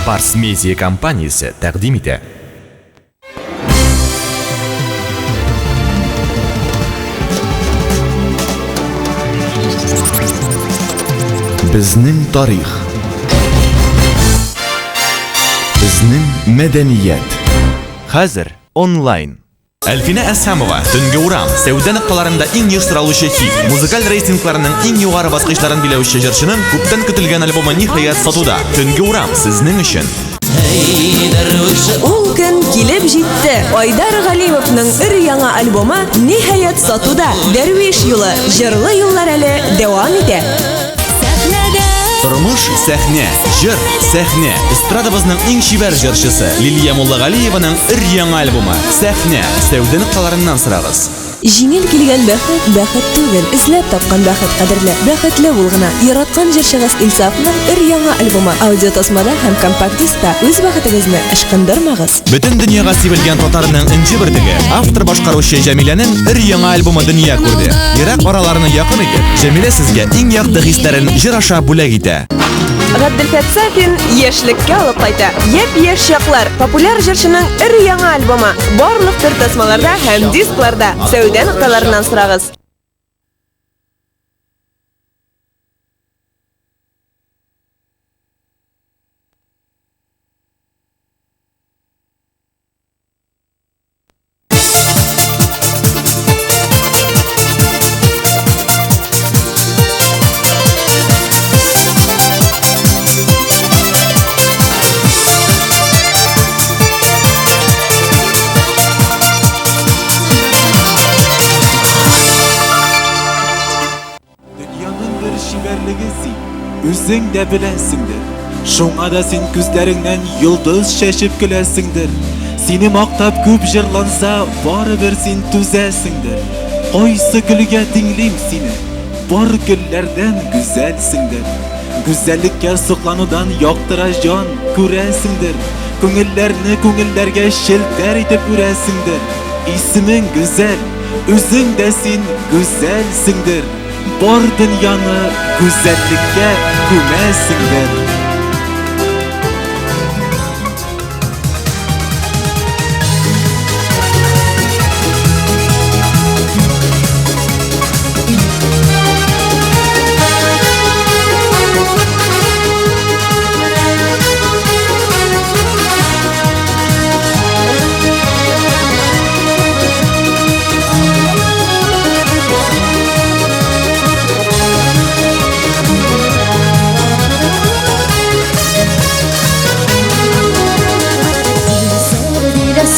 Pars Media kompaniyasi taqdim etadi. Bizning tarix, bizning madaniyat. Hozir onlayn. Alfina Ashamova tungi uram savdo nuqtalarında eng yig'ishtiruvchi hit, muzikal reytinglarning eng yuqori bosqichlarini bilovchi jirchining ko'pdan kutilgan albomi nihoyat sotuvda. Tungi uram sizning uchun. Ул көн килеп җитте. Айдар Галимовның өр-яңа альбомы ниһаять сатуда. Дәрвиш юлы, җырлы юллар әле дәвам итә. Тормыш сәхнә, җыр сәхнә. Эстрадабызның иң шибәр җырчысы Лилия Муллагалиеваның өр-яңа альбомы Сәхнә. Сәүдә нукталарыннан сорагыз. Җиңел килгән бәхет түгел, эзләп тапкан бәхет кадерле. Бәхетле бул гына. Яраткан җырчыгыз Илсафның өр-яңа альбомы аудио тасмада һәм компакт дискта үз бәхетегезне ышкындырмагыз. Бөтен дөньяга сибелгән татарның инҗе бөртеге, автор башкаручы Җәмиләнең өр-яңа альбомы дөнья күрде. Ерак араларны якын итеп, Җәмилә сезгә иң якты хисләрен җыр аша бүләк итә. Габделфәт Сафин яшьлеккә алып кайта. Япь-яшь чаклар популяр җырчының өр-яңа альбомы барлык төр тасмаларда һәм дискларда сәүдә нукталарыннан сорагыз. Үзең дә беләсеңдер, шуңа да син күзләреңнән йолдыз шәшеп көләсеңдер. Сине мактап күп җырланса, барыбер син түзәсеңдер. Кайсы гөлгә тиңлим сине, бар гөлләрдән гүзәлсеңдер. Гүзәллеккә сокланудан яктыра җан күрәсеңдер. Күңелләрне күңелләргә шелтәр итеп үрәсеңдер. Исемең гүзәл, үзең дә син гүзәлсеңдер. Бар дөньяны güzellikке күмәсеңдер.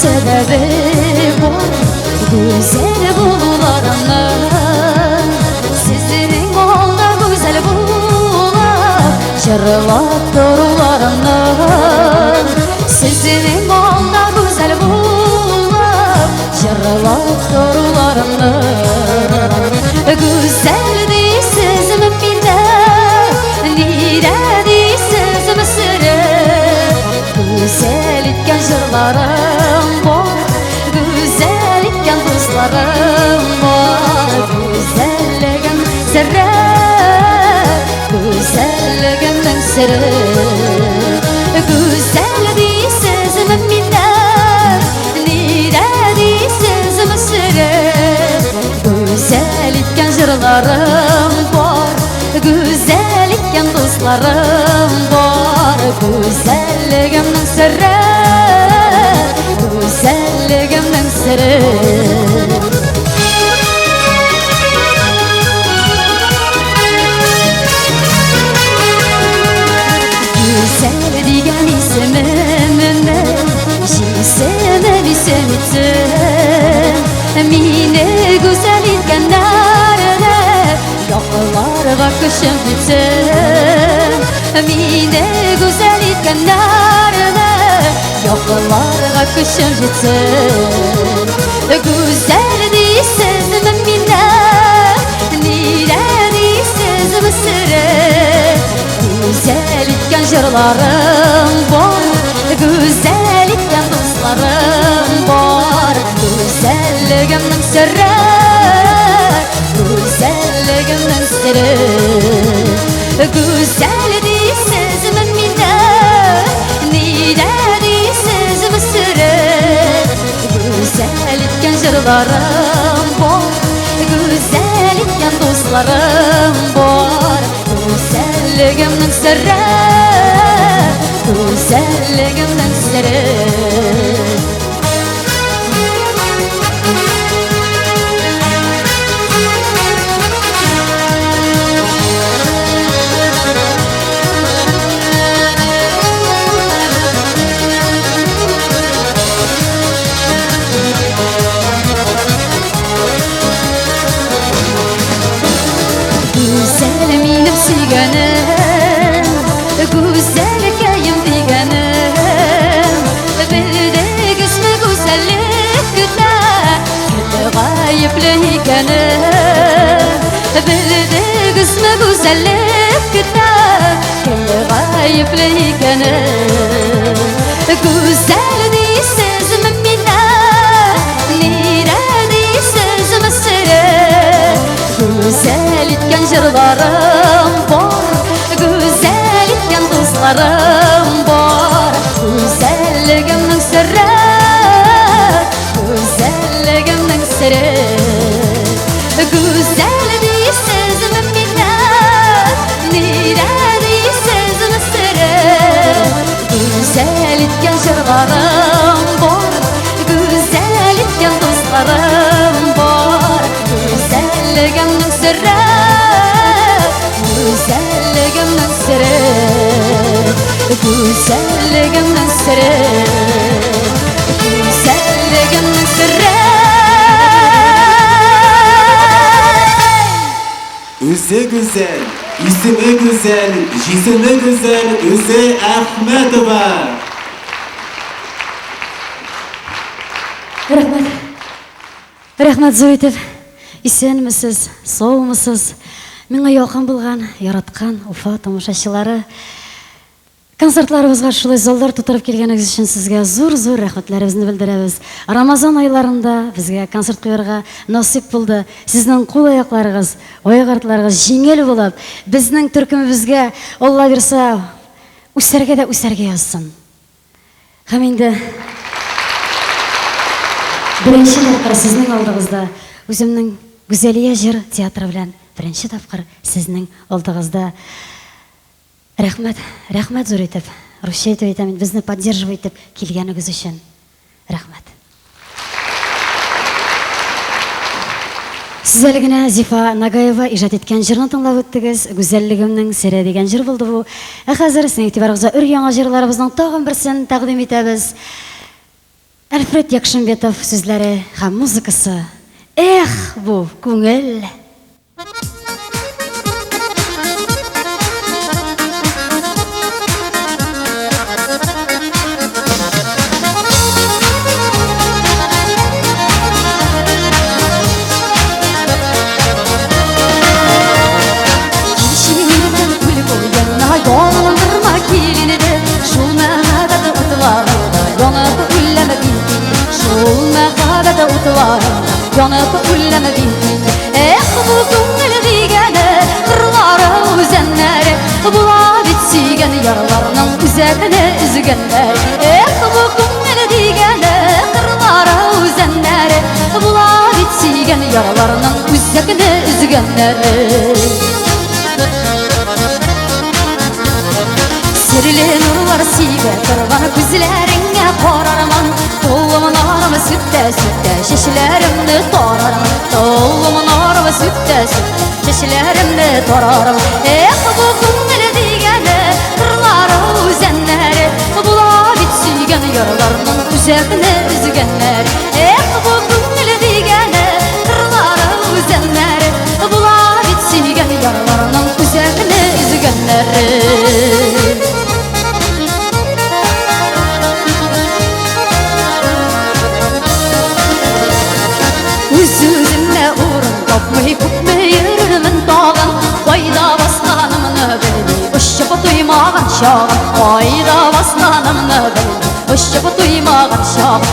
Sebebi bu güzel bulurlarından sizin onlar güzel bular şırlak doğrularından sizin onlar güzel bular şırlak doğrularından güzel değilsiz müminde nire değilsiz mısırı güzel itken şırlarım güzel itken dostlarım var güzelliğin sırrı güzelliğinin sırrı güzel değilsiz müminler nire değilsiz mısırı güzel itken şırlarım var güzel itken dostlarım var güzelliğinin sırrı güzelliğinin sırrı güzel diyen ismimle şisemem isemitsin mine güzel itkenlerle yoklarga kışım gitsin mine güzel itkenlerle yoklarga kışım gitsin güzel değilsiz müminle nire değilsiz mısırı güzel itken jırlarım var güzel itken dostlarım var güzelliğimnin sırrı güzelliğimnin sırrı güzel değilsiz müminle jırlarım var. Güzel etken dostlarım var. Güzelligimning sirri, güzelligimning sirri. Güzel minim suyganim, güzel kayım diganim. Bildik ismi güzellik güte, güte gayipli hikanim. Bildik ismi güzellik güte, güte gayipli hikanim. Güzel değilsiz mümine, nire değilsiz mesire. Güzel etken jırlarım var, güzel etken dostlarım var. Güzelligimning sirri, güzelligimning sirri. Güzel değilsiz mümine, nire değilsiz mesire. Güzel etken jırlarım var, güzel etken dostlarım var. Güzelligimning sirri, güzelligimning sirri, güzelligimning sirri, güzelligimning sirri. Özü güzel, ismi güzel, jismi güzel, Özü Ahmetova. Rahmat. Rahmat Зойтов. Исәнмесез, саумысыз? Миңа якын булган, яраткан Уфа тамашачылары. Концертларыбызга шулай залдар тутырып килгәнегез өчен сезгә зур-зур рәхмәтләребезне белдерәбез. Рамазан айларында безгә концерт куярга насип булды. Сезнең кул аякларыгыз, аяк артларыгыз җиңел булып, безнең төркемебезгә Алла бирсә үсәргә дә үсәргә язсын. Һәм инде беренче тапкыр сезнең алдыгызда үземнең Güzeliye җыр театры белән беренче тапкыр сезнең алдыгызда. Рәхмәт, рәхмәт зур итеп, русча әйтеп әйтәм, безне поддерживать итеп килгәнегез өчен. Рәхмәт. Сез әле генә Зифа Нагаева иҗат иткән җырны тыңлап үттегез. Güzelligimning sirri дигән җыр булды бу. Хәзер сезнең игътибарыгызга өр-яңа җырларыбызның тагын берсен тәкъдим итәбез. Альфред Якшинбетов сүзләре һәм музыкасы. Эх, бу күңел. Yanıp ülleme bildim. Bu күңел дигәне кырлары үзәннәре, була битсигән ярларның үзәгенә үзгәннәр. Бу күңел дигәне кырлары үзәннәре, була битсигән ярларның үзәгенә үзгәннәр. Сирле нурлар сигә торган күзләреңә карарман. Толымнарым сүттә сүттә чәчләремне тарарым. Толымнарым сүттә сүттә чәчләремне тарарым. Бу күңел дигәне кырлары үзәннәре, була бит сөйгән ярларның үзәгенә үзгәннәр. Бу күңел дигәне кырлары үзәннәре, була бит сөйгән ярларның үзәгенә үзгәннәр. Үзүземне урын тапмый күпме йөрермен тагын. Кайда басканымны белмей, очып туймаган чагым. Кайда басканымны белмей, очып туймаган чагым.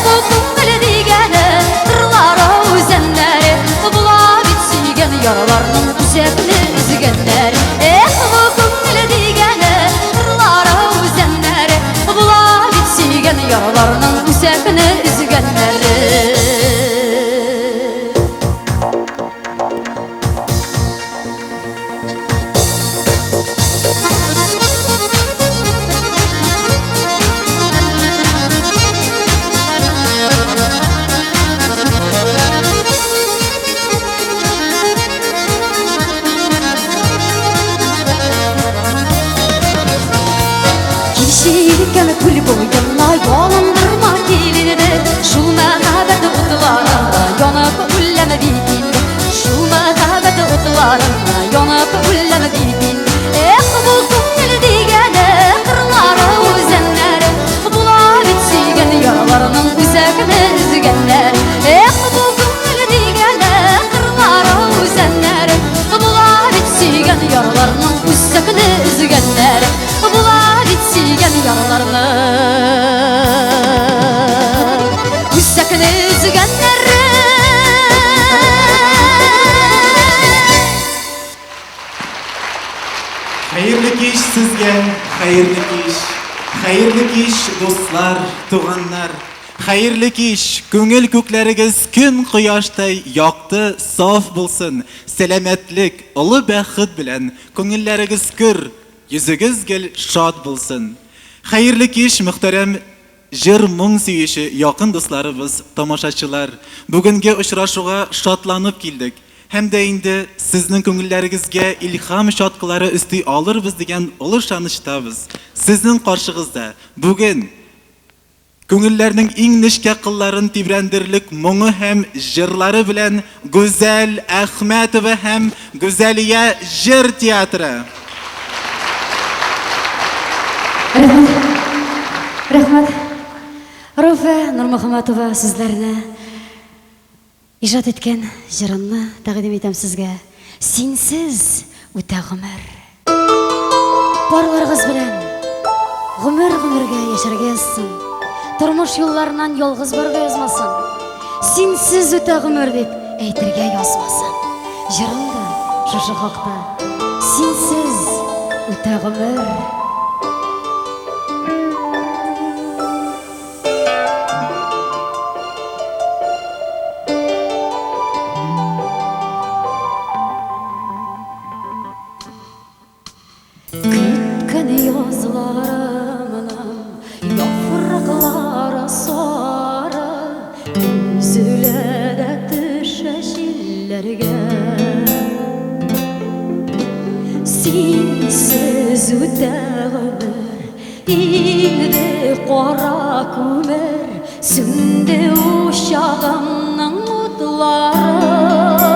Бу күңел дигәне кырлары үзәннәре, була бит сөйгән ярларның үзәгенә үзгәннәр. Бу күңел дигәне кырлары үзәннәре, була бит сөйгән ярларның үзәгенә үзгәннәр. üzgənləri Hayırlı iş sizge, hayırlı iş. Hayırlı iş dostlar, tuğanlar. Hayırlı iş, көңіл көкләрегез күн кояштай яқты, саф булсын. Сәламәтлек, улы бәхет белән күңелләрегез күр, йөзегез гел шат булсын. Hayırlı iş, мөхтәрәм җыр моң сөюче якын дусларыбыз, тамашачылар. Бүгенге очрашуга шатланып килдек. Hem de indi sizning ko'ngillariga ilhom shotqilari usti olirmiz degan ulug' shanishdamiz. Sizning qarshingizda bugun ko'ngillarning eng nishka qillarini tebrandirlik mo'ngi ham jirlari bilan Go'zal Ahmatova ham Go'zaliya jir teatri. Rahmat. Rufa Nurmuhammadova sizlarni ijod etgan jirimni taqdim etam sizga. Sensiz o'ta g'umir. Barlarınız bilan g'umir-g'umirga yashargansiz. Turmush yo'llaridan yolg'iz borga yozmasin. Sensiz o'ta g'umir deb aytirga yozmasin. Jirimda shu haqda sensiz o'ta g'umir. Sensiz o'ta g'umir, endi qora ko'mir, so'ndi o'shag'imning o'tlari.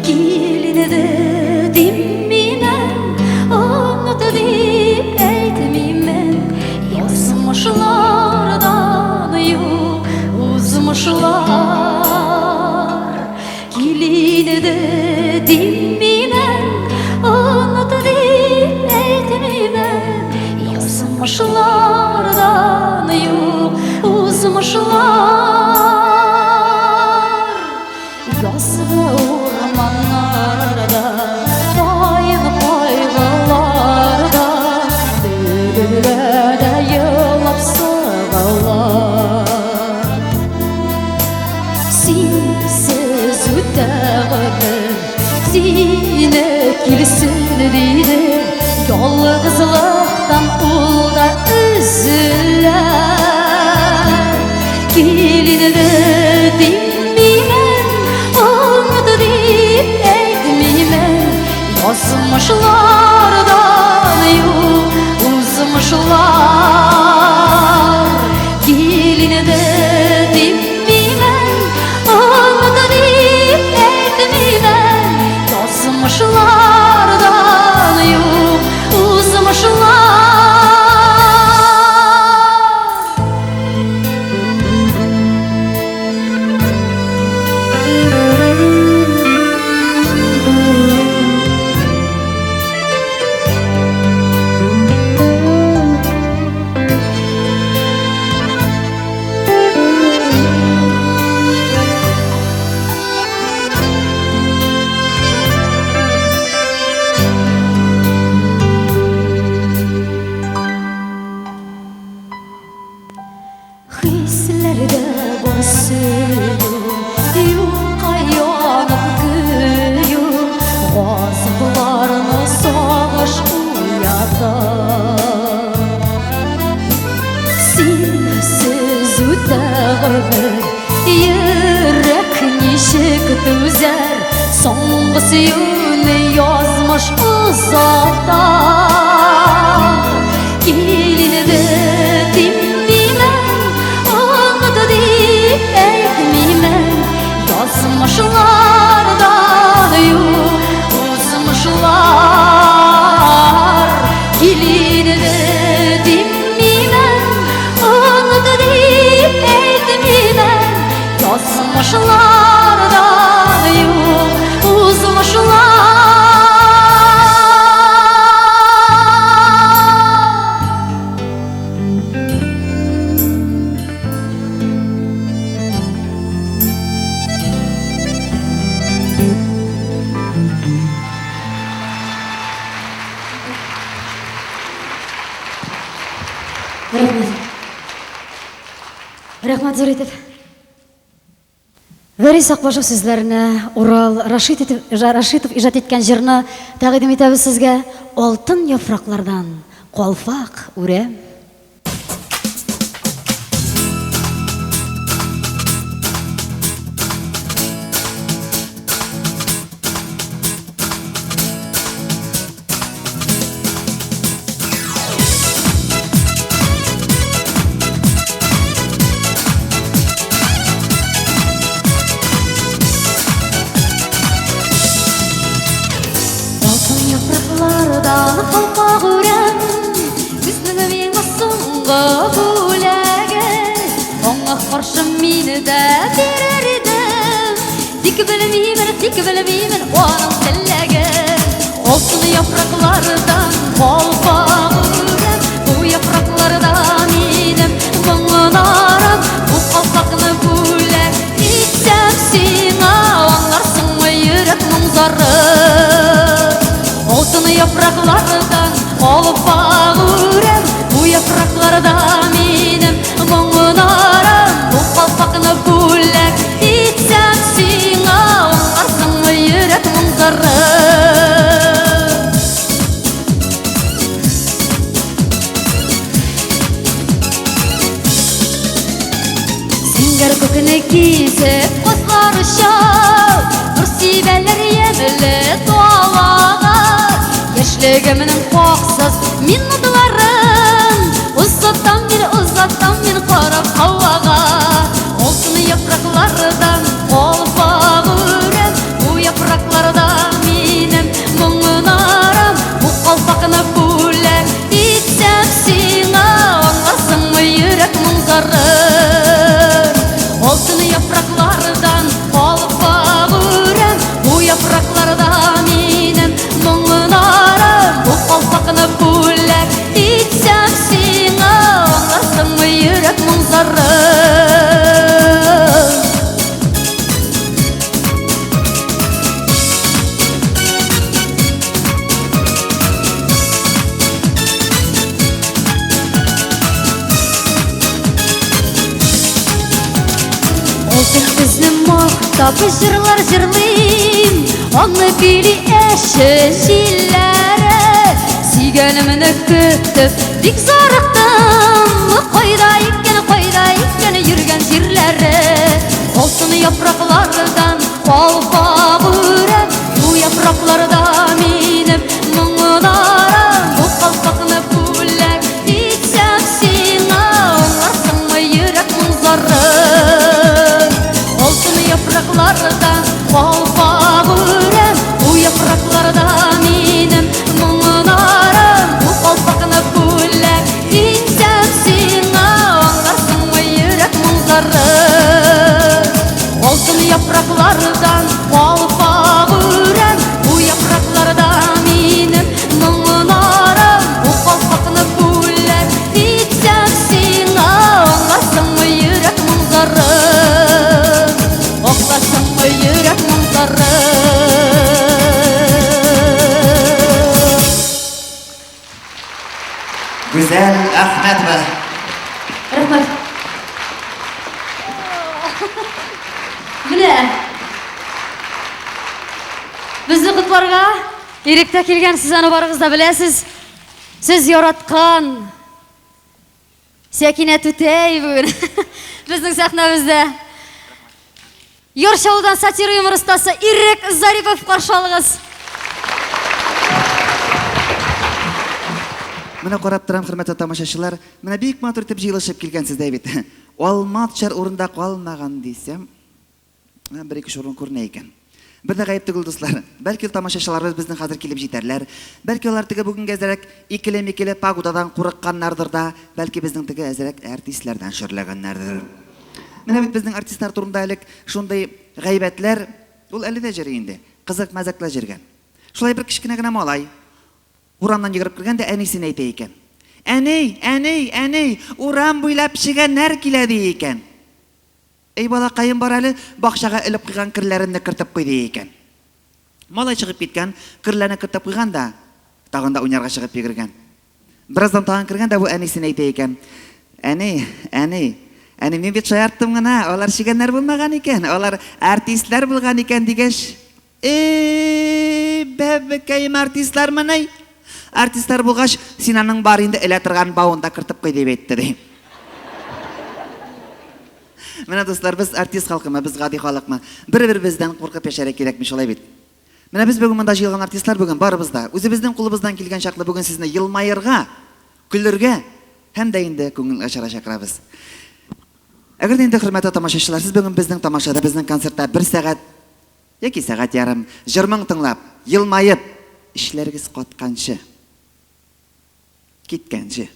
Kelinidi demayman, unut deb aytmayman, yozmishlardan yo'q o'zmishlar. Kelinidi demayman, unut deb aytmayman, yozmishlardan yo'q o'zmishlar. Yozg'i o'rmonlarda, doim qayg'ularda, dillarda yig'lab sig'alar. Sensiz o'ta g'umir, seni kelsin deydi, yolg'izlikdan ulda üzüller. Kelinidi demayman, unut deb aytmayman, yozmishlardan yo'q o'zmishlar. Kelinidi demayman, unut deb aytmayman, yozmishlardan yo'q o'zmishlar. Hislarda bor sevgi, yo'qqa yonib kuyu, g'oziblarni sog'ish uyatar. Sensiz o'ta g'umir, yurak nishik tuzar, so'nggi suyuni yozmish uzoqdan. Kelinidi demayman, unut deb aytmayman, yozmishlardan yo'q o'zmishlar. Kelinidi demayman, unut deb aytmayman, yozmishlardan yo'q o'zmishlar. Рәхмәт зур итеп. Вәрис Акбашев сүзләренә Урал Рашитов иҗат иткән җырны тәкъдим итәбез сезгә. Алтын яфраклардан калфак үрәм. Яфраклардан калпак үрәм, күзнең миңа соңгы бүләге. Аңа каршы мине дә бирер идем, тик белмимен аның теләген. Алтын яфраклардан калпак үрәм, бу яфракларда минем моңнарым. Бу калпакны бүләк итсәм сиңа, аңларсыңмы йөрәк моңзарын. Алтын яфраклардан калпак үрәм, бу яфракларда минем моңнарым. Бу калпакны бүләк итсәм сиңа, аңларсыңмы йөрәк моңзарын. Сиңгәр күкне кисеп козлар очар, нур-сибәләр ямьле туалага. Яшьлегемнең каксыз минутларын узаттым мин карап һавага. Алтын яфраклардан калпак үрәм, бу яфракларда минем моңнарым. Бу калпакны бүләк итсәм сиңа, аңларсыңмы йөрәк моңзарын. Алтын яфраклардан калпак үрәм, бу яфракларда минем моңнарым. Бу калпакны бүләк итсәм сиңа, аңларсыңмы йөрәк моңзарын. Алтын күзне мактап җырлар җырлыйм, аны били әше җилләре. Сөйгәнемне көтеп бик зарыктым, кайда икән йөргән җирләре. Алтын яфраклардан калпак үрәм, бу яфракларда минем моңнарым. Бу калпакны бүләк итсәм сиңа, аңларсыңмы йөрәк моңзарын. Алтын яфраклардан калпак үрәм, бу яфракларда минем моңнарым. Бу калпакны бүләк итсәм сиңа, аңларсыңмы йөрәк моңзарын. Алтын яфраклардан калпак үрәм, бу яфракларда минем моңнарым. Бу калпакны бүләк итсәм сиңа, аңларсыңмы йөрәк моңзарын. Аңларсыңмы йөрәк моңзарын. Güzel Ahmetova. Рәхмәт. Менә безне котларга иректә килгән сез аны барыгыз да беләсез. Сез яраткан Сәкинә Түтәй бүген безнең сәхнәбездә. Яршаудан сатира юмор остасы Ирек Зарипов каршы алыгыз. Менә карап торам, хөрмәтле тамашачылар, менә бик матур итеп җыелышып килгәнсез бит. Алмат урында калмаган дисәм, бер-ике урын күренә икән. Бер дә гаеп түгел, дуслар. Бәлки тамашачыларыбыз безнең хәзер килеп җитәрләр. Бәлки алар теге бүгенгә әзрәк икеле-микеле пагодадан курыкканнардыр да, бәлки безнең теге әзрәк артистлардан шөрләгәннәрдер. Менә бит безнең артистлар турында элек шундый гайбәтләр, ул әле дә җырлый инде. Кызык мәзәкләр җырган. Шулай бер кичкенә генә малай урамнан йөгереп кергәндә әнисен әйтә икән. Әни, урам буйлап чигәннәр килә ди икән. Эй балакаем бар әле, бакчага элеп куйган кирләренне кертеп куйды икән. Малай чыгып киткән, кирләрне кертеп куйган да, тагын да уйнарга чыгып йөгергән. Бераздан тагын кергән дә бу әнисен әйтә икән. Әни, Әне мен бит шаярттым гына, алар шигәннәр булмаган икән, алар артистлар булган икән дигәч, бәбкәем артистлар менә. Артистлар булгач, син аның бар инде элә торган бауында кыртып куй дип әйтте ди. Менә дуслар, без артист халкымы, без гади халыкмы, бер-беребездән куркып яшәргә кирәкми шулай бит. Менә без бүген монда җыелган артистлар бүген барыбыз да үзебезнең кулыбыздан килгән чаклы бүген сезне елмаерга, көләргә һәм дә инде күңел ачара чакырабыз. Әгәр дә инде хөрмәтле тамашачылар, сез бүген безнең тамашада, безнең концертта 1 сәгать яки сәгать ярым җырмың тыңлап, елмаеп, эшләрегез катканчы, киткәнче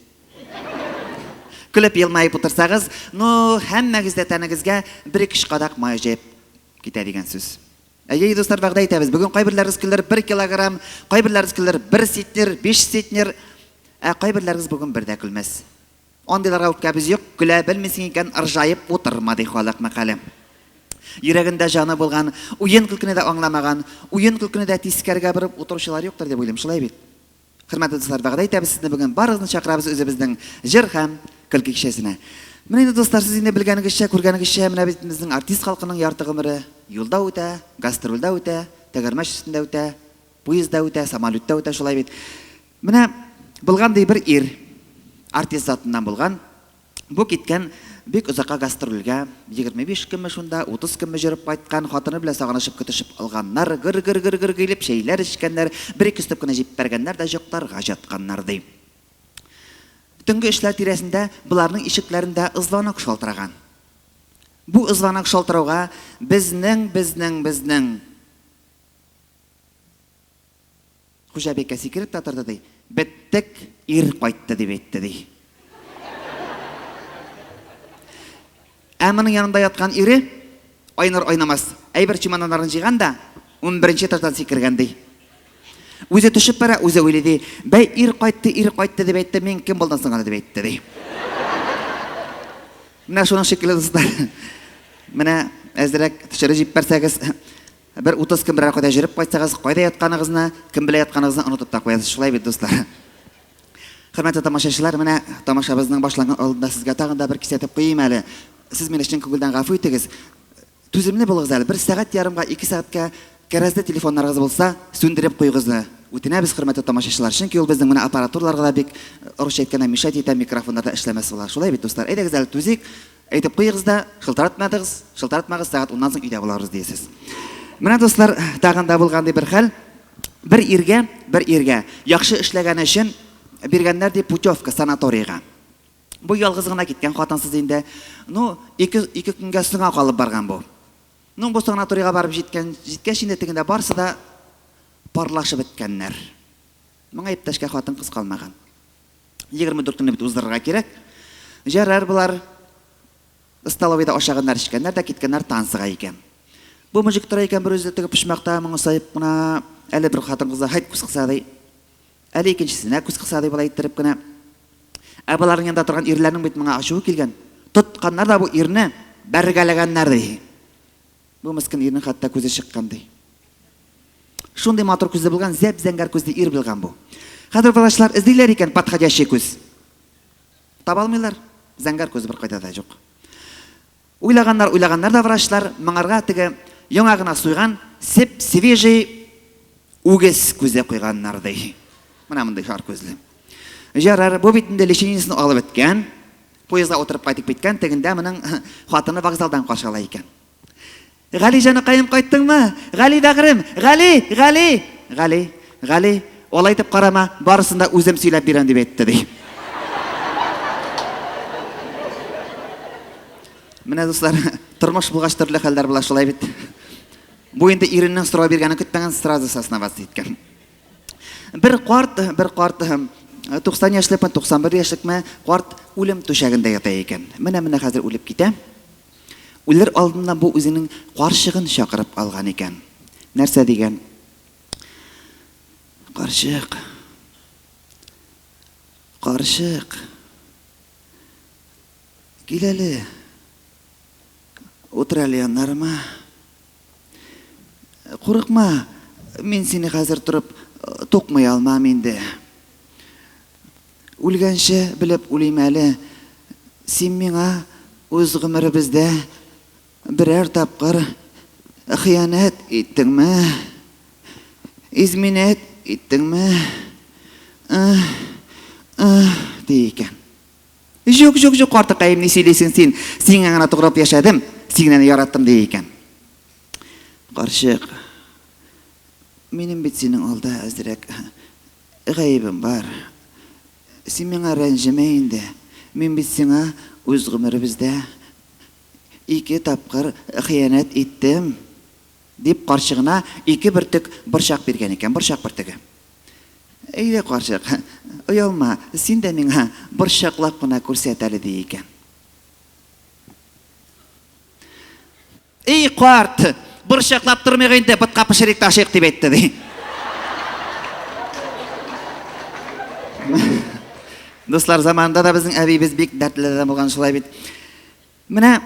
көлеп елмаеп утырсагыз, һәммәгез дә тәнегезгә 1-2 кадак май җәеп китә дигән сүз. Әйе, дуслар, вәгъдә итәбез. Бүген кайберләрегез көлләр 1 килограмм, кайберләрегез көлләр 1 центнер, 5 центнер, кайберләрегез бүген бер дә көлмәс. Андыйларга үпкәбез юк, көлә белмисең икән, ырҗаеп утырма ди халык мәкале. Йөрәгендә җаны булган, уен көлкене дә аңламаган, уен көлкене дә тискәргә бурып утыручылар юктыр дип уйлыйм, шулай бит. Хөрмәтле дуслар, вәгъдә итәбез, сезне бүген барыгызны чакырабыз үзебезнең җыр һәм көлке кичәсенә. Менә инде дуслар, сез инде белгәнегезчә, күргәнегезчә, менә безнең артист халкының ярты гомере юлда үтә, гастрольдә үтә, тәгәрмәч өстендә үтә, поездда үтә, самолетта үтә, шулай бит. Менә булгандай бер ир, артист затыннан булган, бу киткән бик узакка гастрольгә, 25 көнме шунда, 30 көнме җырып кайткан, хатыны белән сагынышып көтешеп алганнар, гыр-гыр килеп шәйләр эчкәннәр, 1-2 стөп кенә җип бәргәннәр дә җоктарга җатканнар ди. Төнге эшләр тирәсендә буларның ишекләрендә ызланак шалтыраган. Бу ызланак шалтырауга безнең Хуҗабекә сикереп тә торды ди. Беттек, ир кайтты дип әйтте ди. Әмінің янында яткан ире айныр айнамас. Әйбер чемоданнарын җыйган 11-нче этаждан сикергән ди. Үзе төшеп бара, үзе уйлады. Бәй, ир кайтты дип әйтте, мен кем булдан соң аны дип әйтте ди. Менә шуның шикелле дуслар. Менә әзрәк төшереп җип берсәгез, бер 30 көн берәр кайда җырып кайтсагыз, кайда ятканыгызны, кем белә ятканыгызны онытып та куясыз, шулай бит дуслар. Хөрмәтле тамашачылар, менә тамашабызның башланган алдында сезгә тагын да бер кисәтеп куйым әле. Сез мине чын күңелдән гафу итегез. Түземле булыгыз әле. 1 сәгать ярымга, 2 сәгатькә кәрәзле телефоннарыгыз булса, сүндереп куйгызны. Үтенәбез, хөрмәтле тамашачылар, чөнки ул безнең менә аппаратураларга да бик русча әйткәндә мишать итә, микрофоннарда эшләмәс була. Шулай бит дуслар. Әйдәгез әле түзик, әйтеп куйгыз да, шылтыратмагыз, сәгать 10-нан соң өйдә буларбыз дисез. Менә дуслар, тагын да булгандай бер хәл. Бер иргә яхшы эшләгән өчен биргәннәр ди путевка санаторийга. Бу ялгыз гына киткән хатынсыз инде. 2 көнгә соңга калып барган бу. Бу санаторийга барып җиткәч инде тегендә барсы да парлашып беткәннәр. Моңа иптәшкә хатын кыз калмаган. 24 көнне бит уздырырга кирәк. Җәрәр булар столовыйда ашаганнар, ичкәннәр дә киткәннәр танцыга икән. Бу мужик тора икән бер үзе тегеп пишмакта, моңа сайып кына әле бер хатын кызга хайт күз кыса ди. Әле икенчесенә күз кыса ди булай иттереп кенә. Буларның янында торган ирләрнең бит моңа ачуы килгән. Тотканнар да бу ирне бәргәләгәннәр ди. Бу мискин ирнең хәтта күзе чыккан ди. Шундый матур күзе булган, зәп-зәңгәр күзле ир булган бу. Хәзер балашлар эзлиләр икән подходящий күз. Таба алмыйлар. Зәңгәр күз бер кайда да юк. Уйлаганнар да врачлар, моңарга теге яңа гына суйган свежий үгез күзе куйганнар ди. Менә мондай шар күзле. Җарар, бу битендә лечениесен алып беткән, поездга утырып кайтып биткән, тегендә моның хатыны вокзалдан каршылай икән. Гали җаныкаем кайттыңмы? Гали бәгърем, Гали, алай итеп карама, барысын да үзем сөйләп бирәм дип әйтте ди. Менә дуслар, тормыш булгач төрле хәлләр була, шулай бит. Бу инде иреннең сорау биргәнен көтмәгән, сразу сосноваться иткән. Бер карт 90 яшьлекме, 91 яшьлекме карт үлем түшәгендә ята икән. Менә хәзер үлеп китә. Үлер алдыннан бу үзенең карчыгын чакырып алган икән. Нәрсә дигән? Карчык. Кил әле. Утыр әле яннарыма. Курыкма. Мин сине хәзер турып тукмый алмам инде. Үлгәнче белеп үлим әле. Син миңа Өз гомеребездә берәр тапкыр хыянат иттеңме? Изминат иттеңме? Дейкен. Жоқ, артыкайым, не сөйлейсің сен? Сен аңына туграп яшадым, сенен яраттым дейкен. Карчык, менің бит сенің алда әзірәк ғайыбым бар. Сен меңа рәнжіме инде. Мен бит сеңа өз гомеребездә 2 тапкыр хыянат иттем дип карчыгына 2 бөртек борчак берген икән, борчак бөртеге. Әйдә карчык, оялма, син дә миңа борчаклап кына күрсәт әле ди икән. Эй карт, борчаклап тормыйга инде бутка пешерик ташыйк дип әйтте ди. Достар, заманда да безнең әбибез бик дәртле булган шулай бит. Менә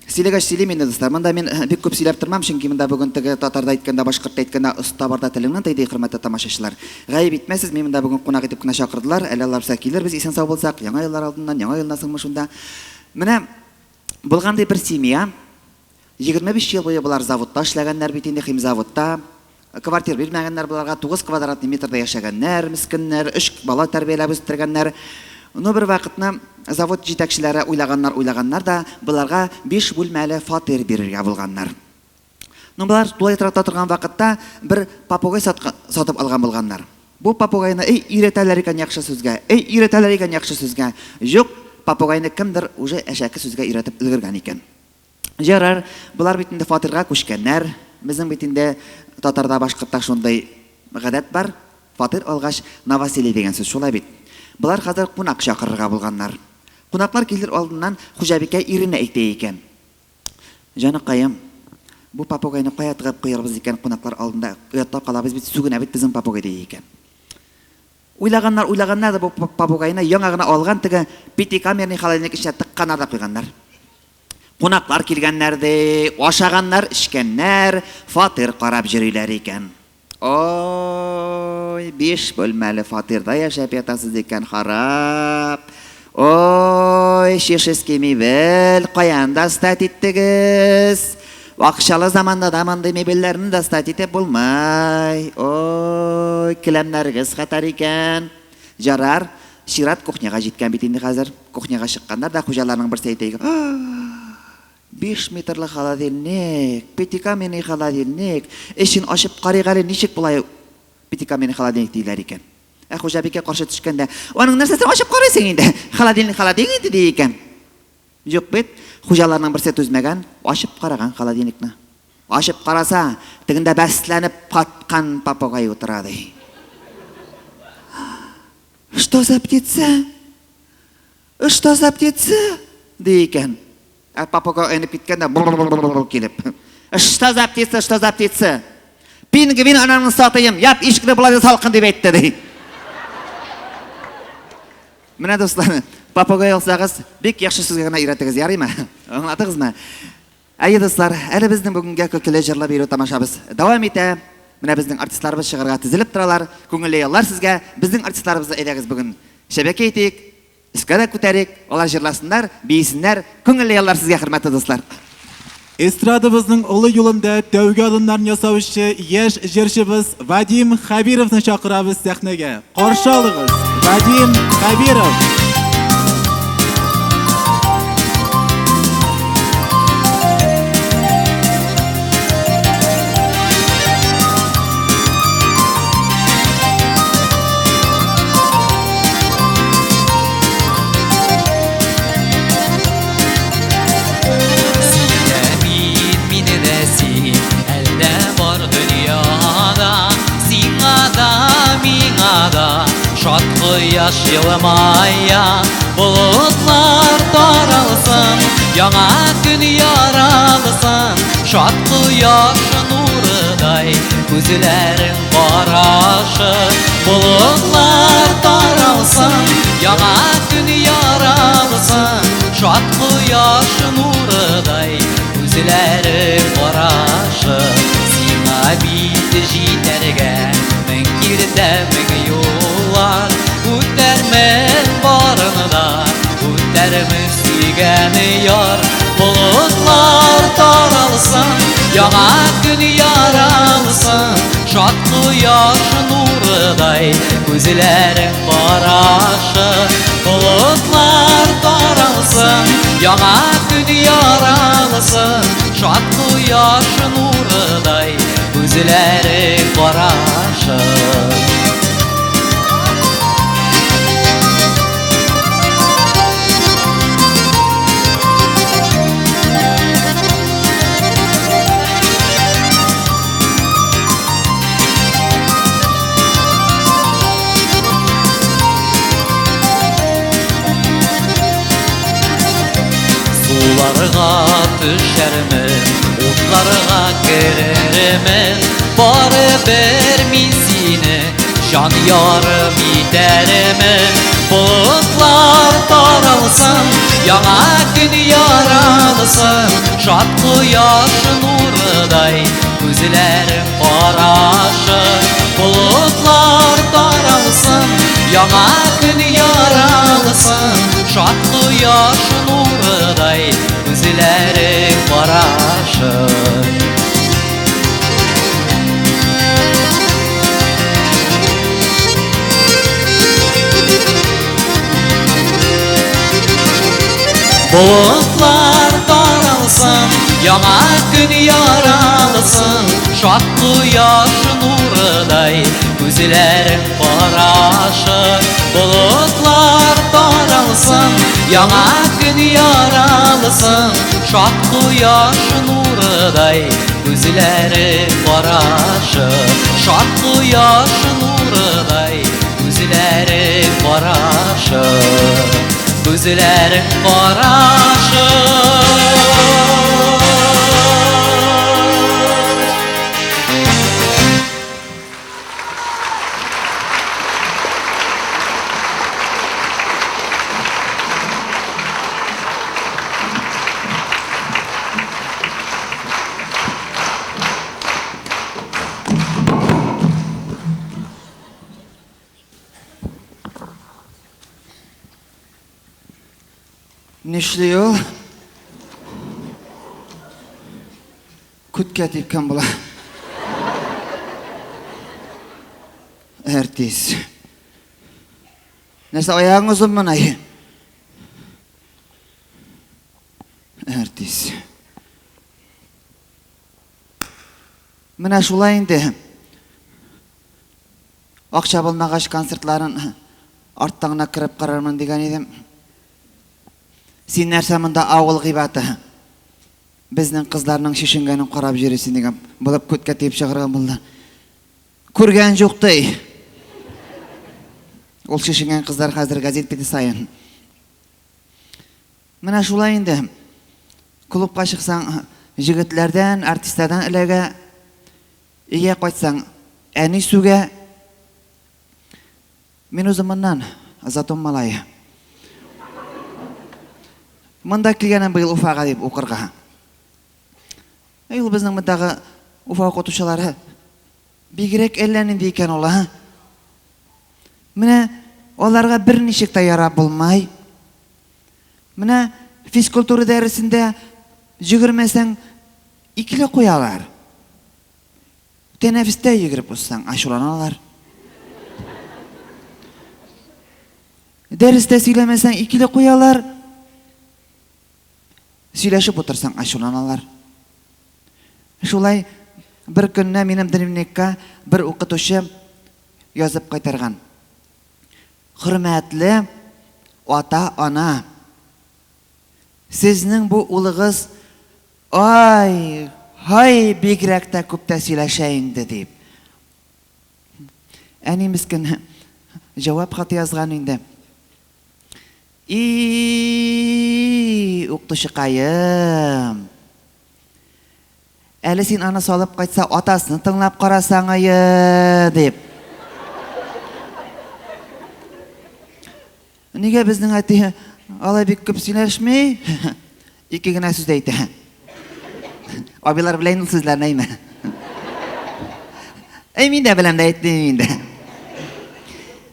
сөйләгәч сөйлим инде достар. Монда мен бик күп сөйләп тормам, чөнки монда бүген теге татарда әйткәндә, башкортта әйткәндә оста барда телеңнән тәйди, хөрмәтле тамашачылар. Гаеп итмәсез, мен монда бүген кунак итеп кенә чакырдылар. Әле алар килер, без исән сау булсак, яңа еллар алдыннан, яңа елдан соң шунда. Менә булгандай бер семья, 25 ел буе булар заводта эшләгәннәр бит инде, химзаводта. Квартира бирмәгәннәр буларга, 9 квадратный метрда яшәгәннәр, мискеннәр, 3 бала тәрбияләп үстергәннәр. Ну бер вакытны завод җитәкчеләре уйлаганнар да буларга 5 бүлмәле фатир бирергә булганнар. Ну булар тулай торган вакытта бер попугай сатып алган булганнар. Бу попугайны өйрәтәләр икән яхшы сүзгә. Юк, попугайны кемдер уже әшәке сүзгә өйрәтеп өлгергән икән. Ярар, булар бит инде фатирга күчкәннәр. Безнең бит инде татарда, башкортта шундай гадәт бар. Фатир алгач новоселье дигән сүз шулай бит. Булар хәзер кунак чакырырга булганнар. Кунаклар килер алдыннан хуҗабикә иренә әйтә икән. Җаныкаем, бу попугайны кая тыгып куярбыз икән кунаклар алдында? Уятта калабыз бит, сүгенә бит безнең попугай дия икән. Уйлаганнар да бу попугайны яңа гына алган теге пятикамерный холодильник эченә тыкканнар да куйганнар. Кунаклар килгәннәр ди, ашаганнар, эчкәннәр, фатир карап йөриләр икән. Ой, 5 бүлмәле фатирда яшәп ятасыз икән, харап. Ой, шишеский мебель, каянда стат иттегез. Акчалы заманда да мондый мебельләрне дә стат итеп булмай. Ой, келәмнәрегез хәтәр икән. Жарар, Шират кухняга җиткән бит инде хәзер. Кухняга чыкканнар да хуҗаларның берсе әйтә икән. 5 метрлы холодильник, пятикамерный холодильник. Эшен ачып карыйк әле, ничек булай пятикамерный холодильник диләр икән. Хуҗабикә каршы төшкәндә, "Аның нәрсәсен ачып карыйсың инде? Холодильник ди икән." Юк бит, хуҗаларның берсе түзмәгән, ачып караган холодильникны. Ачып караса, тегендә бәсләнеп каткан попугай утыра ди. "Что за птица? Что за птица?" ди икән. Попугай әнеп киткәндә килеп. "Что за птица? Пингвин ананың сатыйым, яп ишекне булай салкын" дип әйтте ди. Менә дуслар, попугай алсагыз, бик яхшы сүзгә генә өйрәтегез, ярыймы? Аңлатыгызмы? Әйе дуслар, әле безнең бүгенге көкеле җырлап йөрү тамашабыз дәвам итә. Менә безнең артистларыбыз чыгарга тезелеп торалар. Күңелле яллар сезгә. Безнең артистларыбызны әйдәгез бүген шәбәкә итик. Искәдә күтәрик, алар җырласыннар, бийсеннәр. Күңелле яллар сезгә, хөрмәтле дуслар. Эстрадабызның улы юлында тәүге адымнарны ясаучы яшь җырчыбыз Вадим Хабировны чакырабыз сәхнәгә. Каршы алыгыз, Вадим Хабиров. Шат кояш йылмая, болытлар таралсын, яңа күн яралсын. Шат кояш нурыдай, күзләрең карашы, болытлар таралсын, яңа күн яралсын. Шат кояш нурыдай, күзләрең карашы. Сиңа бит җитәргә мең кирдә мең юллар, үтәрмен барыны да, үтәрмен Süygəni yar bulutlar taralsın Яңа күн яралsın Шат кояш нурыдай Күзләрең карашы Bulutlar taralsın Яңа күн яралsın Шат кояш нурыдай Күзләрең карашы Sularga düşermen, otlarga giremen Bari bir misine, can yarım iteremen Bulutlar taralsın, яңа gün yaralsın Şat koyaş nurıday, gözlerim karaşı Bulutlar taralsın, яңа gün yaralsın Şat koyaş nurıday, gözlerim karaşı Bulutlar taralsın, яңа gün yaralsın Şat koyaş nurıday, gözlerim karaşı Bulutlar taralsın, яңа gün yaralsın Şat koyaş nurıday, gözlerim karaşı Şat koyaş nurıday, gözlerim karaşı Gözlerim karaşı Nişli ol. Күткә типкән була. Әртис. Нәрсә аяғың узын мынай? Әртис. Менә шулай инде. Акча булмагач концертларын арттаңна кирип карармын дигән идем. Син нәрсә монда авыл гыйбаты? Безнең кызларның шишенгәнен карап йөрисең дигән. Булып күткә тип чыгарган булды. Күргән юк ди. Ул шишенгән кызлар хәзер газет бите сайын. Менә шулай инде. Клубка чыксаң, җегетләрдән, артистлардан эләгә. Ия кайтсаң, әни сүгә. Мин үземнән Азатым малай. Монда килгәнем быел Уфага дип укырга. Ул безнең мондагы Уфа укытучылары бигрәк әллә нинди икән ул. Менә аларга бер ничек тә ярап булмай. Менә физкультура дәресендә җигермәсәң икеле куялар. Тәнәфестә йөгереп узсаң ачуланалар. Дәрестә сөйләмәсәң икеле куялар. Сөйләшеп утырсаң ачуланалар. Шулай бер көнне минем дневникка бер укытучы язып кайтарган. Хөрмәтле ата-ана, сезнең бу улыгыз ай бигрәк тә күп тә сөйләшә инде дип. Әни мискин җавап хаты язган инде. Укытучыкаем. Әле син аны салып кайтса, атасын тыңлап карасаң ае дип. Нигә безнең әти алай бик күп сөйләшми? Ике генә сүз әйтә. Абилар белән ул сүзләрне әйтмә. Мин дә беләм дә әйтмим инде.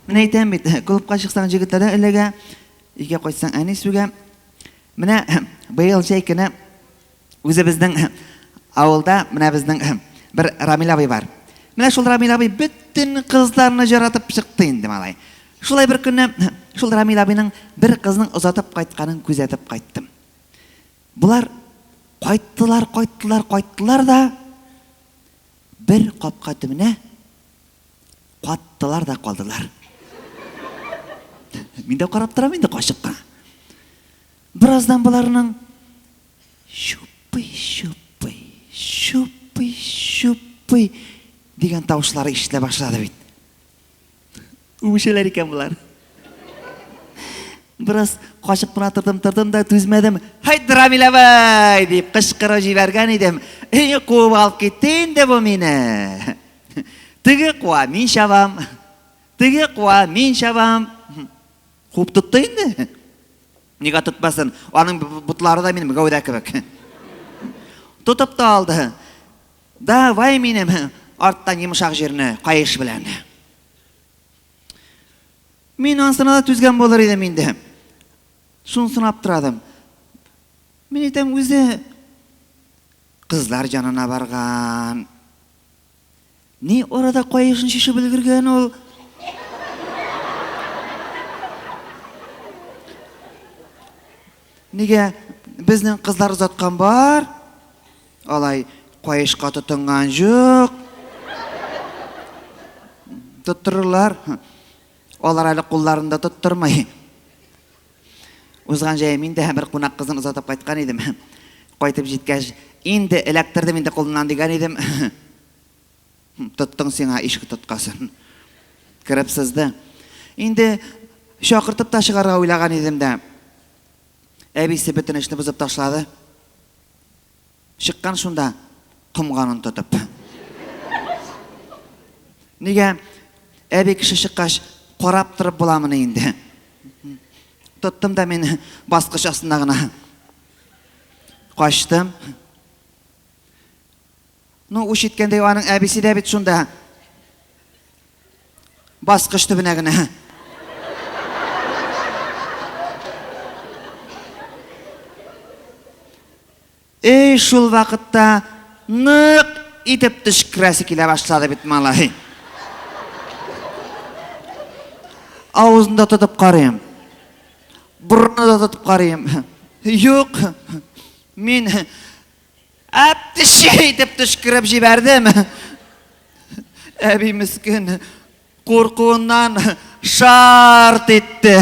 Мен әйтәм бит, клубка чыксаң җегетләрдән эләгә. Ике кайтсаң әни сүгә. Менә быел җәй көне үзе безнең авылда, менә безнең бер Рамил абый бар. Менә шул Рамил абый бөтен кызларны жаратып чыкты инде, малай. Шулай бер көнне шул Рамил абыйның бер кызның озатып кайтканын күзәтеп кайттым. Булар кайттылар да бер капка төбенә каттылар да калдылар. Мин дә карап торам инде кашыкка. Бираздан буларның шуппый дигән тавышлары ишетелә башлады бит. Үбешәләр икән булар. Biraz кашык белән тырдым да түзмәдем. Hayt Рамил абай дип кычкырып җибәргән идем. Куып алып китте инде бу мине. Теге куа, мин чабам. Теге куа, мин чабам. Куып тотты инде. Нигә тотмасын? Аның бутлары да минем гәүдә кебек. Тотып та алды. Давай минем арттан йомшак җирне каеш белән. Мин ансына да түзгән булыр идем инде. Шун сынап торадым. Мин әйтәм, үзе кызлар җанына барган. Ни орада каешын шишеп өлгергән ул? Нигә безнең кызлар озаткан бар? Алай каешка тотынган юк. Тоттырырлар. Алар әле кулларында тоттырмай. Узган җәй мин дә бер кунак кызын озатып кайткан идем. Кайтып җиткәч, инде эләктердем инде кулыннан дигән идем. Тоттың сиңа ишек тоткасын. Кирип сызды. Инде шакыртып та чыгарга уйлаган идем дә. Әбисе бөтен эшне бузып ташлады. Чыккан шунда кымганын тотып. Нигә әби кеше чыккач карап торып буламыны инде. Тоттым да мен баскыч астында гына качтым. Ну, уш иткәндәй аның әбисе дә бит шунда. Баскыч төбенә генә. Шул вакытта нык итеп төшкерәсе килә башлады бит малай. Авызында тотып карыйм. Бурнында тотып карыйм. Юк. Мин әптеше итеп төшкереп җибәрдем. Әби мискин куркуыннан шарт итте.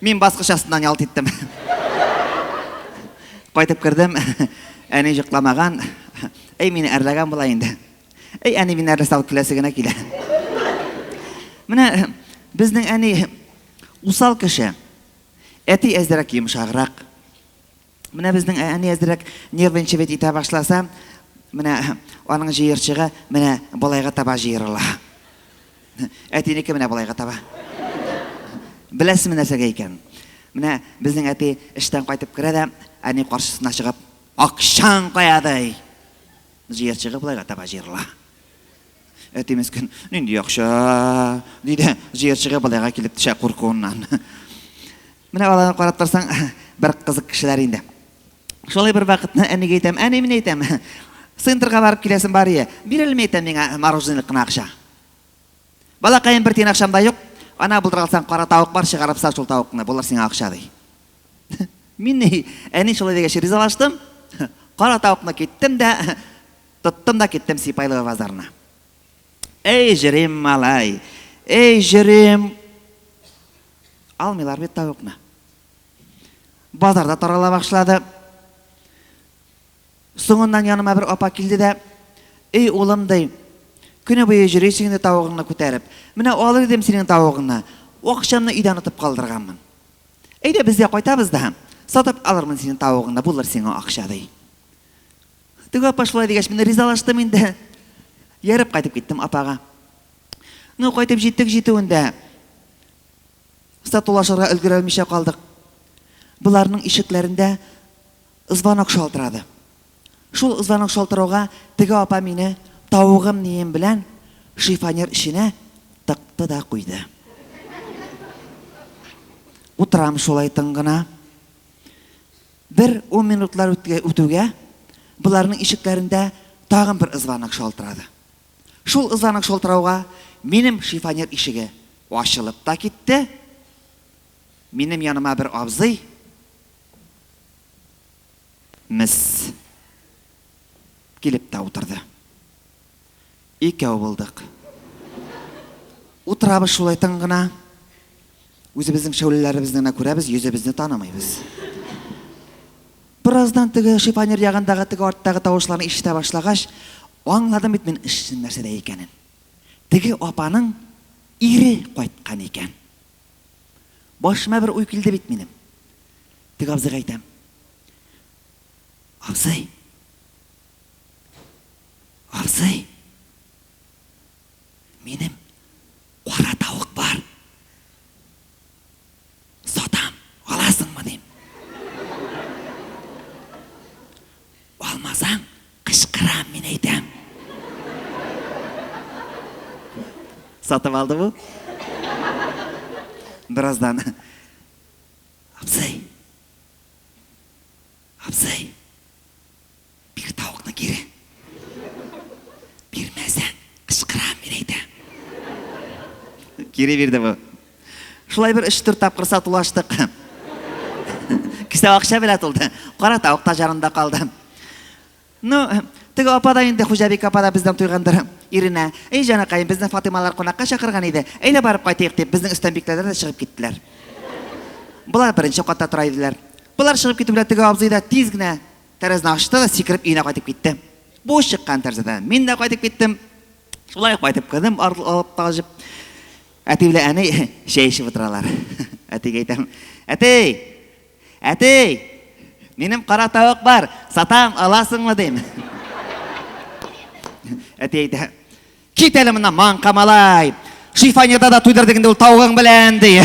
Мин баскыч астыннан ялт иттем. Кайтып кердем. Әни җыкламаган. Мине әрләгән була инде. Әни мине әрләсә алып киләсе генә килә. Менә безнең әни усал кеше. Әти әзрәк йомшаграк. Менә безнең әни әзрәк нервничать итә башласа, менә аның җыерчыгы менә балайга таба җыерыла. Әтинеке менә балайга таба. Беләсезме нәрсәгә икән? Менә безнең әти эштән кайтып керә дә, әни каршысына чыгып, акчаң каяды. Җыерчыгы балайга таба җыерыла. Әти мискин, нинди акча? Диде, җыерчыгы балайга килеп төшә куркуыннан. Менә аларны карап торсаң, бер кызык кешеләр инде. Шулай бер вакытны әнигә әйтәм, әни мин әйтәм, центрга барып киләсем бар ие, бирелми әйтәм миңа мороженое кына акча. Балакаем бер тиен акчам да юк. Ана булдыра алсаң кара тавык бар, чыгарып сал шул тавыкны, булар сиңа акча ди. Мин әни шулай дигәч ризалаштым. Кара тавыкны киттем дә, тоттым да киттем Сипайлы базарына. Эй, җирем малай. Эй, җирем. Алмыйлар бит тавыкны. Базарда тарала башлады. Соңыннан яныма бер апа килде дә, "Эй, улым" ди. Көне буе җиресең дә тавыгыңны күтәреп. Менә алыр идем синең тавыгыңны. Акчамны өйдән утып калдырганмын. Әйдә безгә кайтабыз да, сатып алырмын синең тавыгыңны, булыр сиңа акча ди. Теге апа шулай дигәч, мин ризалаштым инде. Ярып кайтып киттем апага. Ну, кайтып җитүендә сатулашырга өлгерә алмыйча калдык. Буларның ишекләрендә звонок шалтырады. Шул звонок шалтырауга теге апа мине тавыгым нием белән шифонер эченә тыкты да куйды. Утырам шулай тыңгына. Bir 10 минутлар үтүгә, буларның ишекләрендә тагын бер звонок шалтырады. Шул звонок шалтырауга минем шифонер ишеге ачылып та китте. Минем яныма бер абзый мис килеп та утырды. Икәү булдык. Утырабыз шулай тыңгына. Үзебезнең шәүләләребезне күрәбез, йөзебезне танымыйбыз. Birazdan теге шифонер ягындагы теге арттагы тавышларны ишетә башлагач, аңладым бит мин эшнең нәрсәдә икәнен. Теге апаның ире кайткан икән. Башыма бер уй килде бит минем. Теге абзыйга әйтәм. Абзый. Абзый. Минем кара тавык бар. Сатам, аласыңмы дим. Алмасаң, кычкырам мен әйтәм. Сатып алды бу. Birazdan. Абзый. Абзый. Bir тавыкны кире. Бирмәсәң, кычкырам мен әйтәм. Кире бирде бу. Шулай бер 3-4 тапкыр сатулаштык. Кисә акча белән тулды. Кара тавык та жарында калды. Ну, теге апа да инде Хуҗабек апа да бездән туйгандыр. Иренә, "Эй җанакаем, безне Фатималар кунакка чакырган иде. Әйлә барып кайтыйк" дип безнең өстән бикләрдән дә чыгып киттеләр. Булар беренче катта тора иделәр. Булар чыгып китү белән теге абзый да тиз генә тәрәзәне ачты да сикереп өенә кайтып китте. Бу чыккан тәрәзәдән мин дә кайтып киттем. Шулай кайтып кидем, алып тагып. Әти белән әни чәй эчеп утыралар. Әтигә әйтәм: "Әти! Әти! Минем кара тавык бар, сатам, аласыңмы?" дим. Әти әйтә: "Кит әле моннан, манка малай. Шифонерда да туйдыр дигәндә ул тавыгың белән" ди.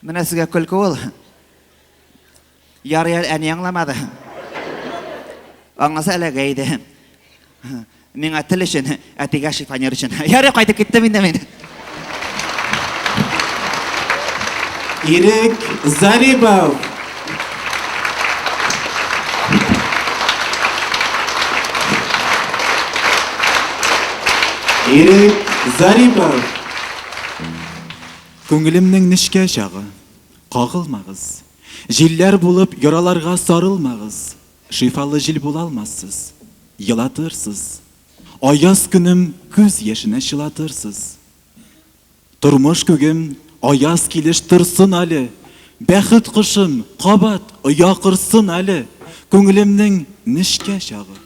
Менә сезгә көлке ул. Ярый әле әни аңламады. Аңласа әлегә иде. Миңа тел өчен, әтигә шифонер өчен. Ярый кайтып киттем инде мин. Ирек Зарипов. Ирек Зарипов. Күңелемнең нечкә чагы. Кагылмагыз. Җилләр булып яраларга сарылмагыз. Шифалы җил була алмассыз. Елатырсыз. Аяз көнем күз яшенә чылатырсыз. Тормыш күгем аяз килеш торсын әле. Бәхет кышым кабат якырсын әле. Күңелемнең нечкә чагы.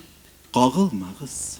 Кагылмагыз.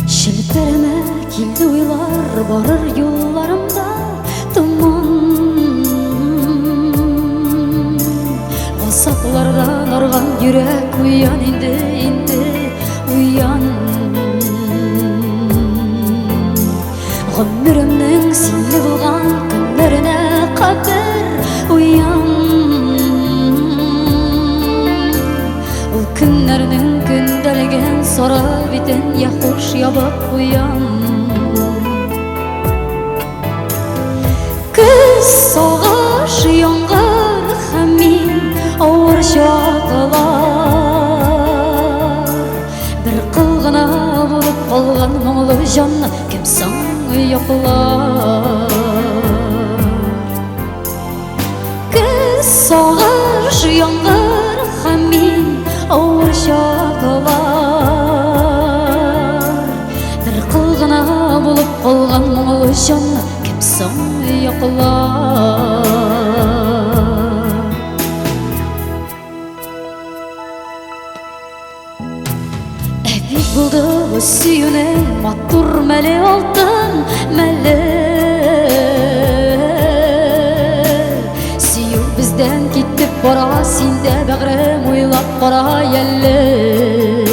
Шелтеремә килде уйлар, барыр юлларымда туман. Асаклардан арган йөрәк уян инде уян. Гомеремнең синле булган көннәренә кадәр уян. Ул көннәрнең көндәлеген сара битен я хуш ябып уян. Көз сагыш яңгыр һәм мин авыр чагылар. Бер кыл гына булып калган моңлы җанны кем соң яклар. Көз сагыш яңгыр һәм мин авыр чагылар. kimsin yoklar Ebik buldu bu süyüne mattur mele altın mele Süyü bizden gittip bara sinde bağrım uylap bara yelli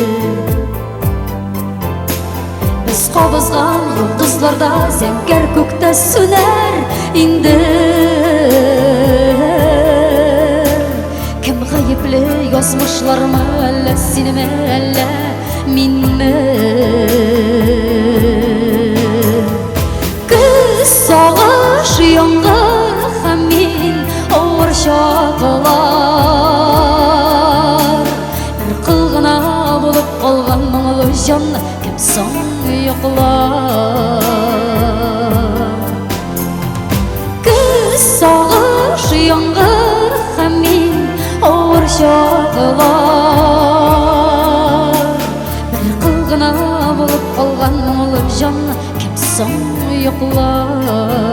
Biz qabızgan yıldızlarda zengər көкті söner indi Kim gayipli yazmışlar mı әлі seni mi әлі min mi Күз сағыш яңғыр һәм мин ауыр шағылар Бір қылғына болып қалған мұңлы жан Kimsin yoklar Күз сағыш яңғыр һәм мин ауыр шағылар Бір қылғына болып қалған мұңлы жан Kimsin yoklar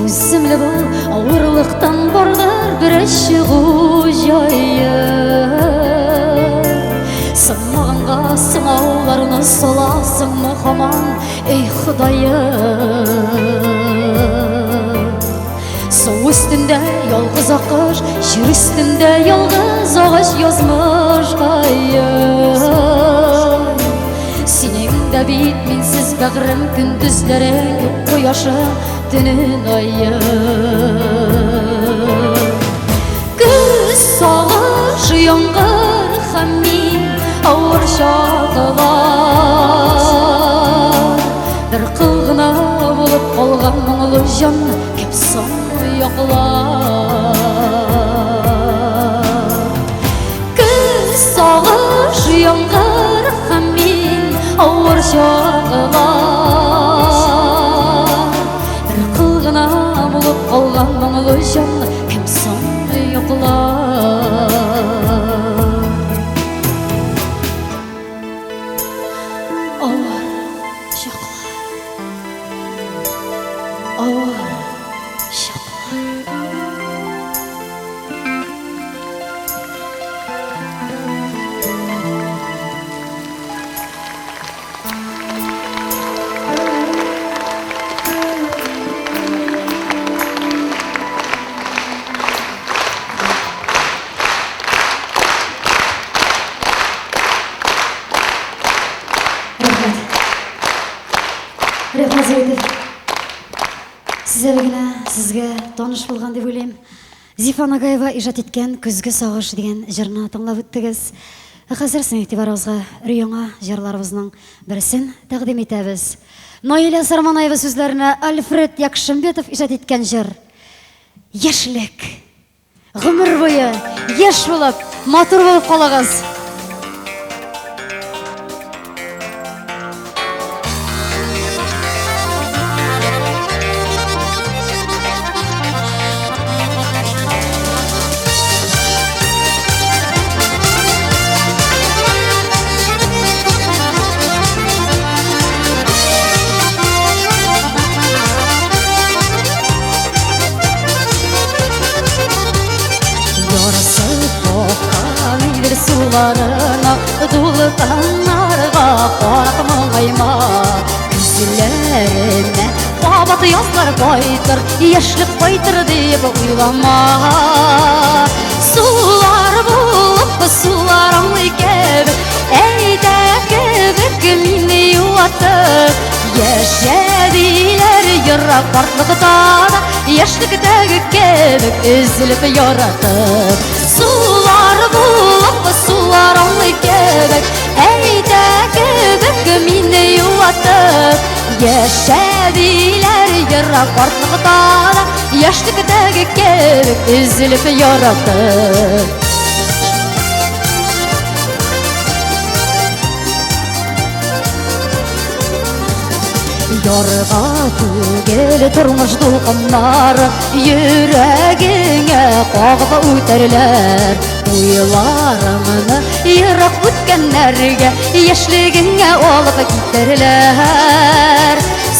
Түзімлі бұл ауырлықтан бардыр бір шығу жайы Сыңмағанға сыңауларыны соласың мұхаман ей құдайы Су үстінде ялғыз ақыш, жер үстінде ялғыз ағаш язмыш қайы Сенің де бит менсіз бәғірім күндізлері көк қояшы Tünün ayı Күз сағыш яңғыр һәм мин ауыр шағылар Бір қылғына болып қалған мұңлы жан Kimsin yoklar Күз сағыш яңғыр һәм мин ауыр шағылар Болып қалған мұңлы жан Kimsin yoklar Ауыр шақлар Ауыр шақлар Сізге таныш болған деп ойлаймын. Зифа Нагаева ижад еткен «Күзгі сағыш» деген жырны тыңлап өттігіз. Қазір сен игътибарыбызға өр-яңа жырларыбызның бірісін тәқдим етәбіз. Наиля Сарманаева сөзләренә Альфред Якшымбетов ижад еткен жыр. Яшьлек. Гомер буе яшь булып, матур булып калыгыз. Sularına dolu kanlarga korkmayma Güzüllerine babatı yazlar koydur Yaşlık koydur deyip uylama Sular bulup sularım gibi Eyde gibi mini yuvatıp Yaşadiler Yırrak kartlıkta da Yaşlıktaki kebek üzülüp yaratır Sular bulup sular anlı kebek Eyde kebek mini yuvatır Yaşadiler yırrak kartlıkta da Yaşlıktaki kebek üzülüp yaratır Yorga tügel turmuş dulkanlar Yüreğine qağıp öterler Uylarımını yıraq ötkenlerge Yaşligine olup giderler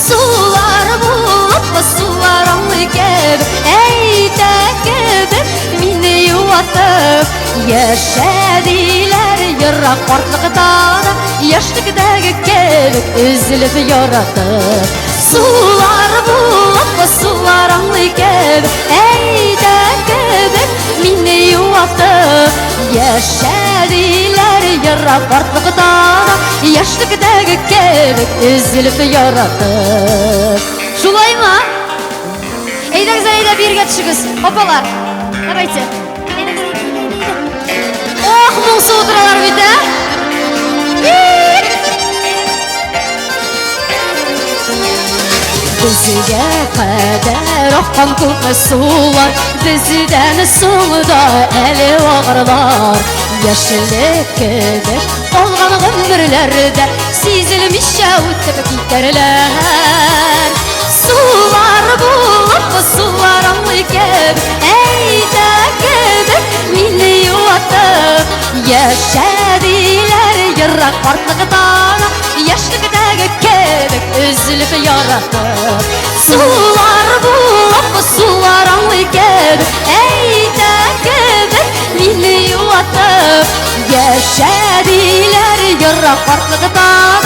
Sular bulup sular anlı kebek Eyde kebek mini yuvatıp Yaşadiler yıraq kartlıkta da Yaşlıktaki kebek üzülüp yaratır Sular bulup sular anlı kebek Eyde kebek mini yuvatıp Yaşadiler yıraq kartlıkta da Yaşlıktaki kebek üzülüp yaratır Şulay mı? Eydeğiz eyde birge çıkız Hopalar Давайте Oh muğsu oturalar bir de Bizge kadar akkan köpü sular Bizden soğuda eli ağırlar Yaşlık kebek olgan ömürlerde Sizilmişe ötüp giderler Sular bulup sular anlı kebek Eyde kebek mini yuvatıp Yaşadiler yırrak kartlıkta Yaşlıktaki kebek üzülüp yaratır Sular bulup sular anlı kebek Eyde kebek mini yuvatıp Yaşadiler yırrak kartlıkta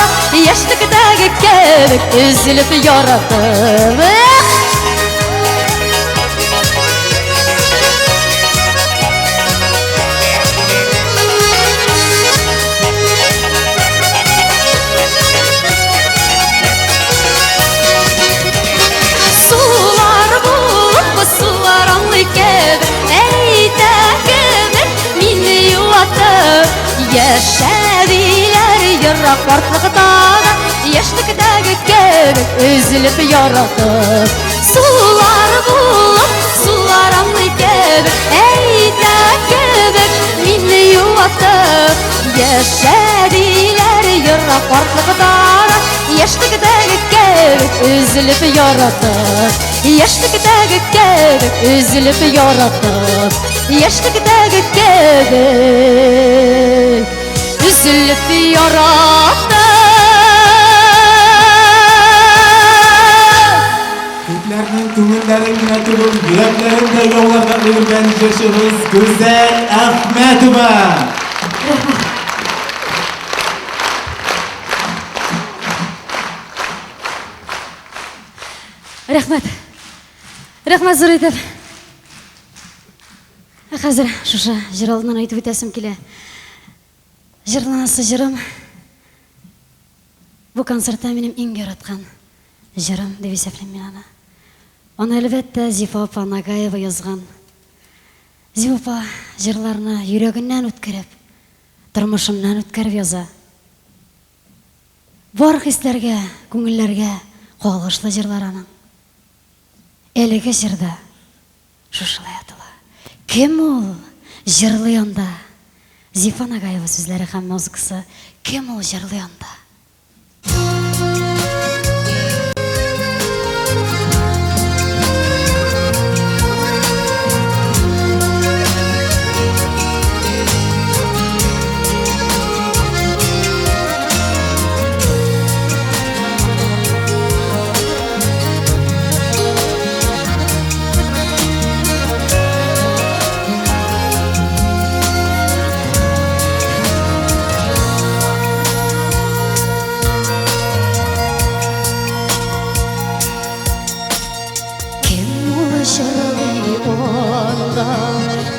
Yaşlıktaki kebek üzülüp yaratır Yaşadiler yırrak kartlıkta da Yaşlıktaki kebek üzülüp yaratır Sular bulup sular anlı kebek Eyde kebek mini yuvatıp Yaşadiler yırrak kartlıkta da Yaşlıktaki kebek üzülüp yaratır Yaşlıktaki kebek üzülüp yaratır Yaşlıktaki kebek üzülüp yaratır Türklerinin көңілдеріне тұрып, yüreklerinde yollarda ölген жыршыбыз Güzel Ahmetova. Рәхмәт. Рәхмәт зур итеп. Хәзер шушы җыр алдыннан әйтеп үтәсем килә. Җырланасы җырым. Бу концертта минем иң яраткан җырым дип исәплим мин аны. Аны әлбәттә Зифа апа Нагаева язган. Зифа апа җырларны йөрәгеннән үткәреп, тормышыннан үткәреп яза. Бар хисләргә, күңелләргә кагылышлы җырлар аның. Әлеге җырда шушылай атыла. Кем ул җырлый анда? Зифа Нагаева сүзләре һәм музыкасы. Кем ул җырлый анда?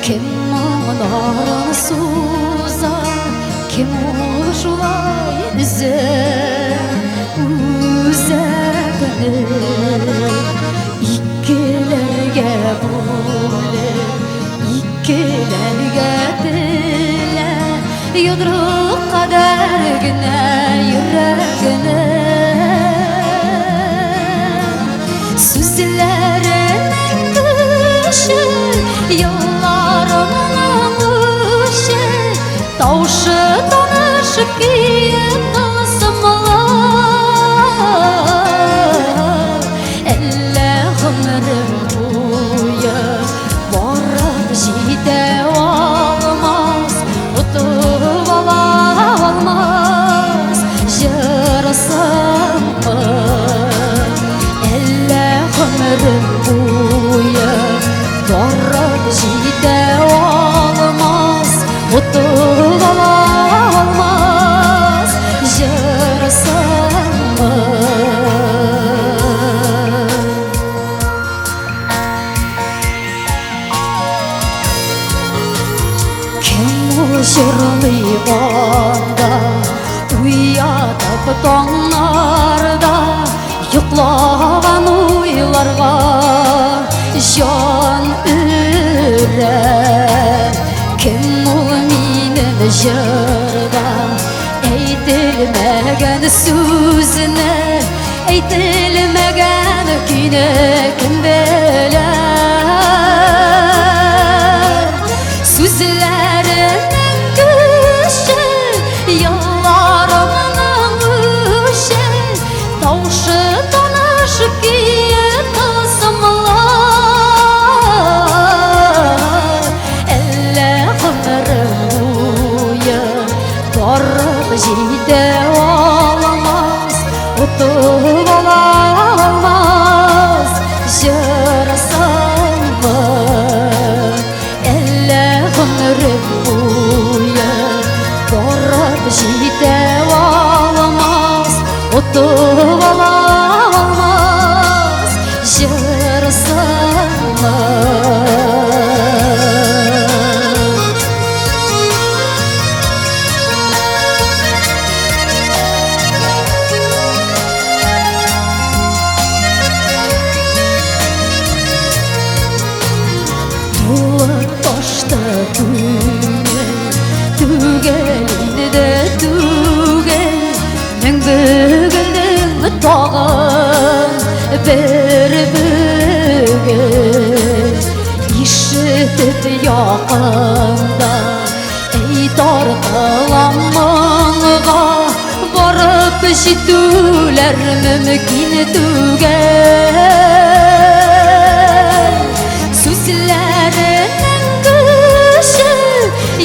Kim ağlarını suzar, kim şulay üzer beni. Yudruq kadar güne yüreğine Süzlerinin kışı Yıllarımın ışı Tavşı tanışıp giyip tasmalar Elle ömrüm boyu Varıp jide olmaz Utup alamaz Jırısın mı Elle ömrüm boyu Varıp jide olmaz Utup alamaz Jırısın mı Şırılıyanda Uyatıp tonlarda Yuklagan uylarga Jan ürer Kim o minin jırda Eytilmegen sözüne Eytilmegen güne kim biler Sözlerin Yıllarımın ışı Tavşı tanışıp giyip tasmalar Elle ömrüm boyu Varıp jide olmaz Utup alamaz Jırısın mı Elle ömrüm boyu Varıp jide olmaz Utup alamaz Jırısın mı Tuğup taşta Tügelini de tügel Men bügüldün tağın Bir bügül İşitip yakında Ey tartılanmağına Varıp jitüler mümkün tügel Sözlerinin kışı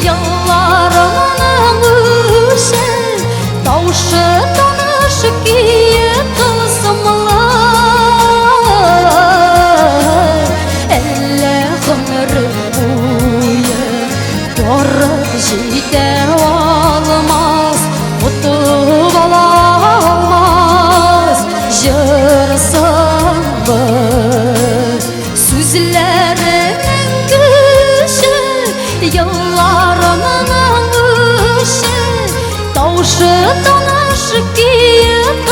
Yıllarımın ışı Tavşı tanışıp giyip tasmalar Elle ömrüm boyu Varıp jide olmaz Utup alamaz Jırısın mı Sözlerinin kışı Yıllarımın ışı Tavşı tanışıp giyip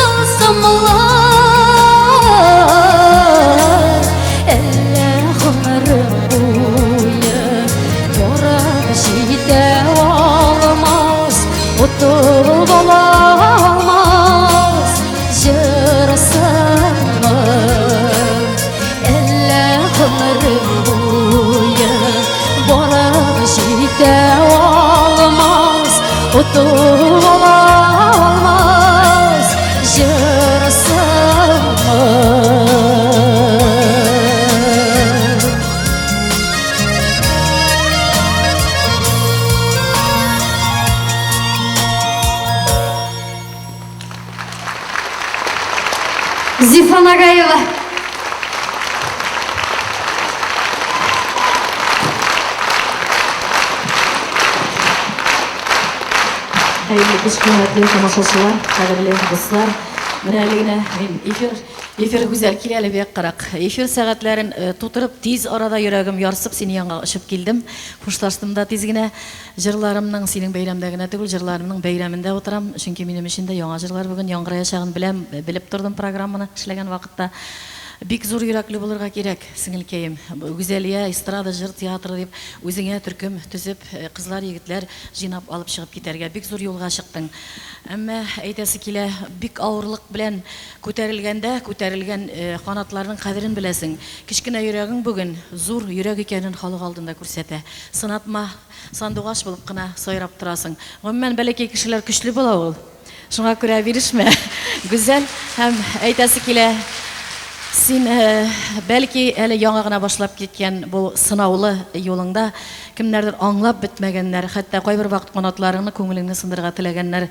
tasmalar Elle ömrüm boyu Varıp jide olmaz Utup alamaz Jırısın mı Elle ömrüm boyu Varıp jide olmaz Utup alamaz Jırısın mı Зифа Нагаева. Hayırlı kış kıymetli tamашашылар, кадірлі достар. Менә әле генә мин эфир гүзәл килә әле бик кырык. Эфир сәгатьләрен тутырып тиз арада йөрәгем ярсып синең янга очып килдем. Хушлаштым да тиз генә. Җырларымның синең бәйрәмдә генә түгел, җырларымның бәйрәмендә утырам. Чөнки минем өчен дә яңа җырлар бүген яңгыраячагын белеп тордым программаны эшләгән вакытта. Бик зур йөрәкле булырга кирәк, сеңелкәем. Гүзәлия, эстрада, җыр театры дип, үзеңә төркем төзеп, кызлар, егетләр җыйнап алып чыгып китәргә бик зур юлга чыктың. Әмма әйтәсе килә, бик авырлык белән күтәрелгән канатларның кадерен беләсең. Кичкенә йөрәгең бүген зур йөрәк икәнен халык алдында күрсәтә. Сынатма, сандугач булып кына сайрап торасың. Гомумән бәләкәй кешеләр көчле була ул. Шуңа күрә бирешмә. Гүзәл һәм әйтәсе килә, син бәлки әле яңа гына башлап киткән бу сынаулы юлыңда кемнәрдер аңлап бетмәгәннәр, хәтта кайбер вакыт канатларыңны, күңелеңне сындырырга теләгәннәр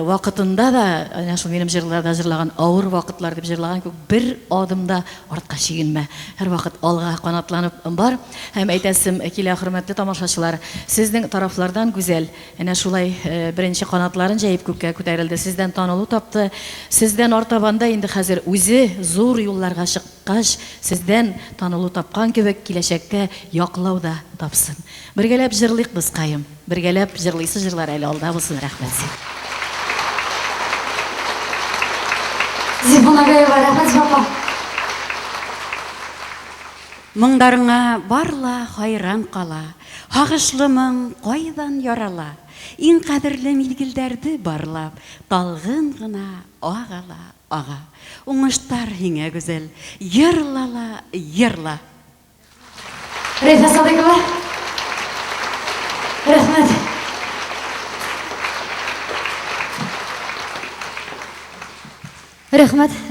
вакытында да, әнә шул минем җырларда җырлаган авыр вакытлар дип җырлаган күк, бер адымда артка чигенмә. Һәр вакыт алга канатланып бар. Һәм әйтәсем килә, хөрмәтле тамашачылар, сезнең тарафлардан Гүзәл әнә шулай беренче канатларын җәеп күккә күтәрелде. Сездән танылу тапты. Сездән артабанда инде хәзер үзе зур юлларга чыккач, сездән танылу тапкан кебек киләчәккә яклау да тапсын. Бергәләп җырлыйк без кайым. Бергәләп җырлыйсы җырлар әле алда булсын. Рәхмәт. Зифана Гаева, рәхмәт апа. Моңдарыңа барла хайран кала, хагышлымың кайдан ярала, иң кадерле милгелдәрде барлап, талгын гына агала, ага. Уңыштар һиңә Гүзәл, йырлала, йырла. Рәйфә Садыйкова. Рәхмәт.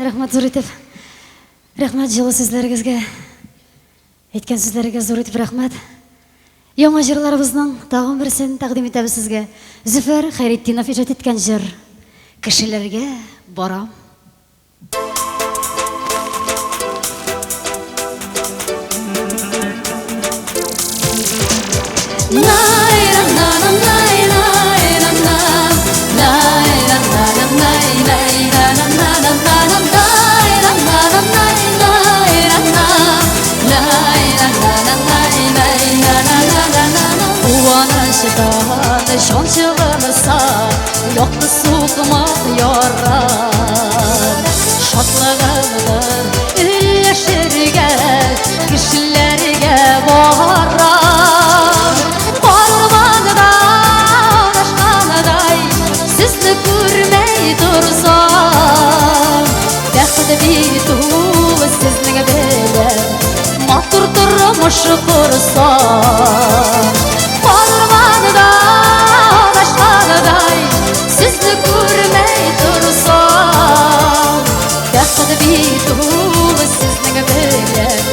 Рәхмәт зур итеп. Рәхмәт җылы сүзләрегезгә. Әйткән сүзләрегезгә зур итеп рәхмәт. Яңа җырларыбызның тагын берсен тәкъдим итәбез сезгә. Зөфәр Хәйретдинов иҗат иткән җыр. Кешеләргә барам. Шончылымса, yoqdi suqmoq yorar. Şadlığımdır ülleşirgen, kişilerge varar. Parmağında aşkanaday, sizni görmey dursam. Bəxti bitul sizning bilen, matur turmuş kursam. Parmağında aşkanaday, sizni görmey dursam. Bəxti bitul sizning bilen,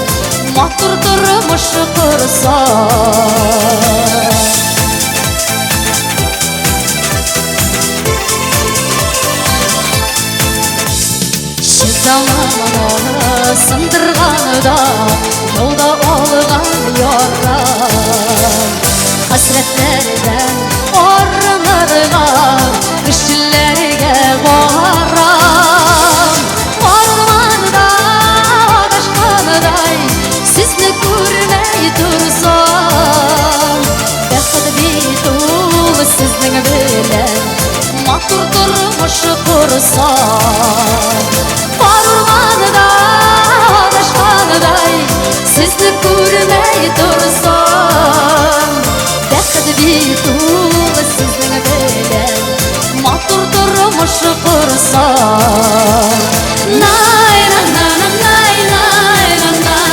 matur turmuş kursam. Şiddalanı sındırğanı da, yolda olğan yoran. Hasretlerden orlanırlar, kişilerge varan. Ormanda aşkanaday, sizni görmey dursam. Bəxti bitul sizning bilen, matur turmuş kursam. Parmağında aşkanaday, sizni görmey dursam. Bəxti bitul sizning bilen, matur turmuş kursam. Nay nay nay nay nay nay nay nay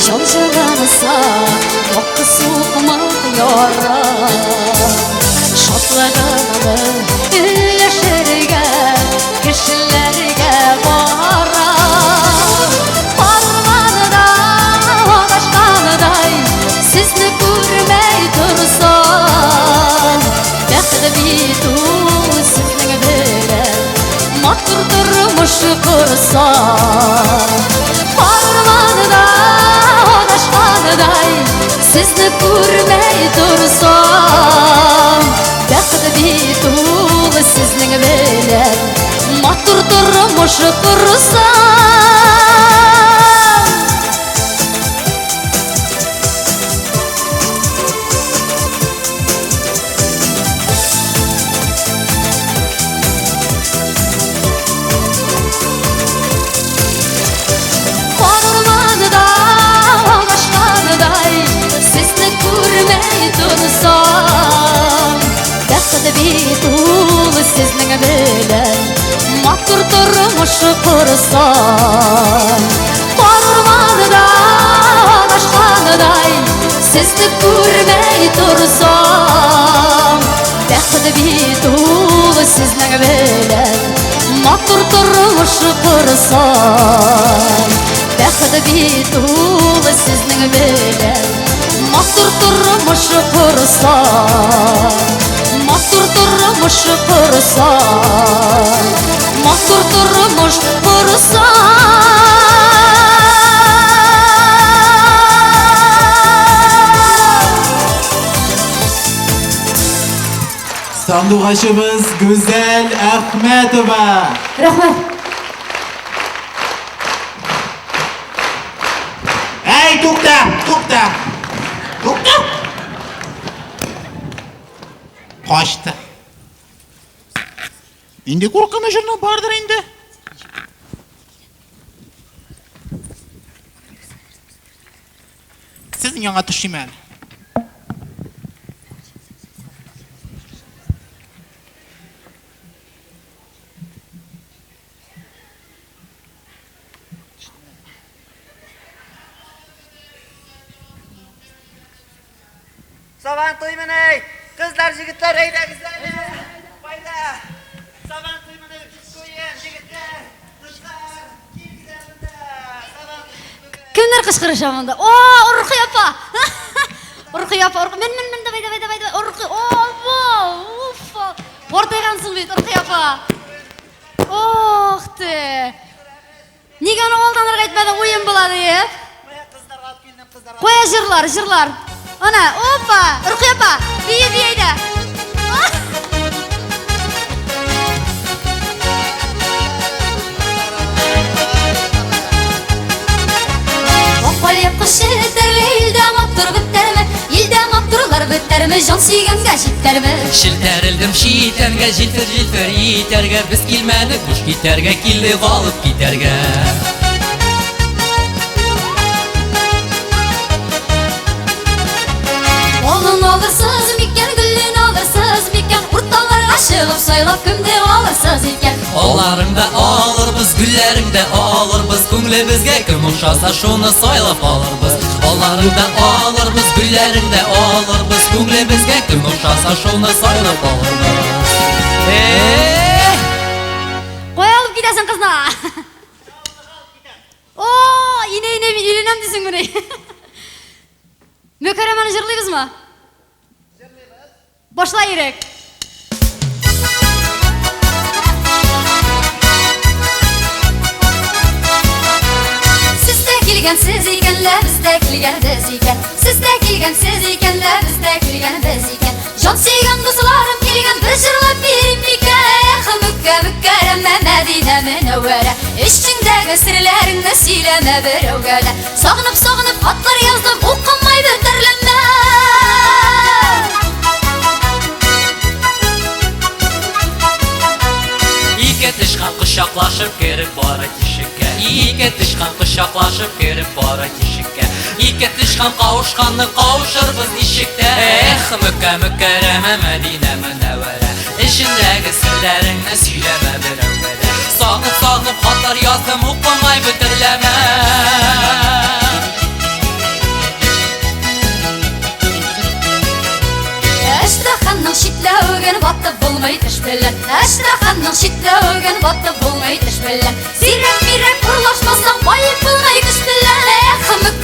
şonçılımsa, yoqdi suqmoq yorar. Şadlığımı ülleşirgen, kişilerge varar. Parmağında aşkanaday, sizni görmey dursam. Bəxti bitul sizning bilen, matur turmuş kursam. Parmağında aşkanaday, sizni görmey dursam. Bəxti bitul sizning bilen, matur turmuş kursam. sizning bilan Mattur turmuş kursan Ormanda aşkanaday Sizni ko'rmay tursam Baxti bitul sizning bilan Mattur turmuş kursan Baxti bitul sizning bilan Mattur turmuş kursan Mattur turmuş kursan Mattur turmuş Sanduqaşımız Güzel Ahmetova. Rahmat. Ey to'xta, to'xta. To'xta. Qochdi. Endi qo'rqinishini bordir endi. Sizning yangi tushimman. Savan to'yman ey. Qizlar, yigitlar, haydagizlar. Qo'yda. Savan to'yman ey. Qo'ying, yigitlar. Qizlar, kelinglar bunda. Savan. Kimlar qishqirish amanda? O, Urqi opa. Urqi opa, men davay. Urqi. Uf. Portaygansың bit, Urqi opa. Oxti. Nega uni oldinroq aytmading, o'yin bo'ladi deb? Qo'ya qizlarga olib keldim, qizlarga. Qo'ya jirlar. Ana, opa, Urqi opa, biyda. Qo'yib qishirtirli ildan ottur bittermi? Ildan otturlar bittermi? Jon suyganga jittermi? Shiltarildim shitarga, jiltir yitarga. Biz kelmadik qush gitarga, keldi g'olib gitarga. Olun alırsız mikken, gülün alırsız mikken Urtalarga шығып saylab kimde alırsız iken Onlarında alırбыз, güllerinde alırбыз Көңлебізге кім ұқсаса шоны сайлап алырбыз Onlarında alırбыз, güllerinde alırбыз Көңлебізге кім ұқсаса шоны сайлап алырбыз Қой алып кетесің қызна О, ине мен үйленем дейсің міне Мөкәрәмәні жырлайбыз ма? Башлай керек Siz ikenler, bizde kilgen biz iken Sizde kilgen siz ikenler, bizde kilgen biz iken Jon suygan dostlarım kilgen bir jırlap berim iken Mükkərəmə Mədinə Münəvvərə İçindəki sirlərini söyləmə bir ögələ Sağınıb xatlar yazdım, oqunmay bitirlənmə İki tışkan kuşaklaşıp girip bara kişikke İki tışkan kuşaklaşıp girip bara kişikke İki tışkan kavuşkanlı kavuşurbuz işikte Mükkərəmə Mədinə Münəvvərə İçindəki sirlərini söyləmə bir ögələ Sağınıb xatlar yazdım, oqunmay bitirlənmə Әштраханның шитләүген батып булмай теш белән Әштраханның шитләүген батып булмай теш белән Сирәк урлашмасаң байып булмай көч белән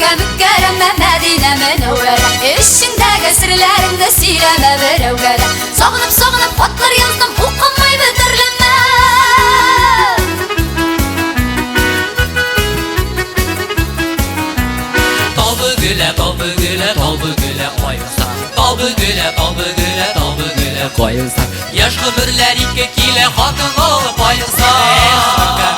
Мүkkәрәмә Мәдинә Мөнәввәрә Эчеңдәге серләреңне сөйләмә берәүгә Сагынып хатлар яздым, укымай бетерләмә Talbı güle ayırsan Talbı güle koyulsan Yaşlı birler iki kile hatın olup ayırsan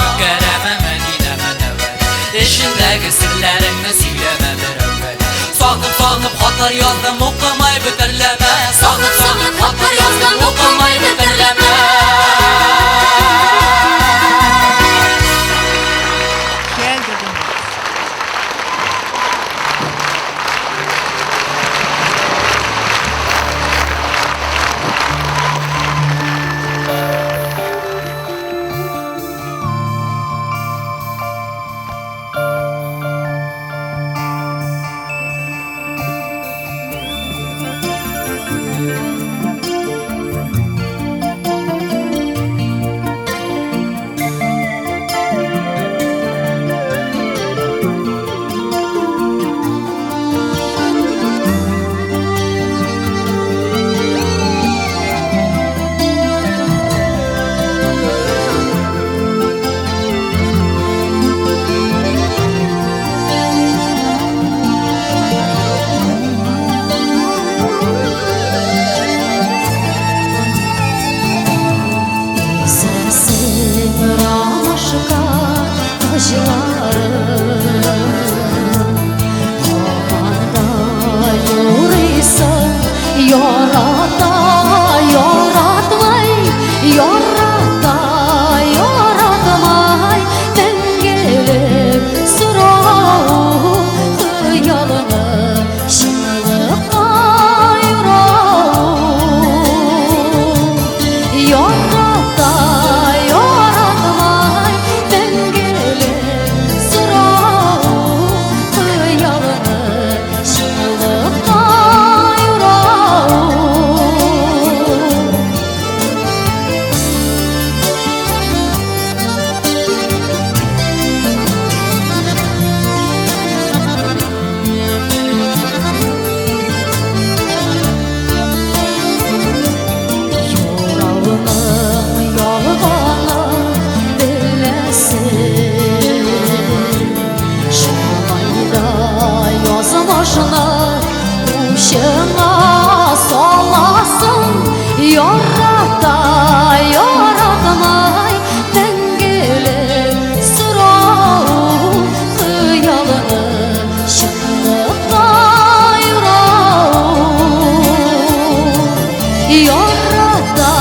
Mükkərəmə Mədinə Münəvvərə İçindəki sirlərini söyleme bir ögələ Sağınıb hatlar yazdım, oqumay bitirləmə Sağınıb hatlar yazdım, oqumay bitirləmə башына ушыңа саласың, ярата яратмай мәңгілік сұрау хыялыны шындыққа юрау. Ярата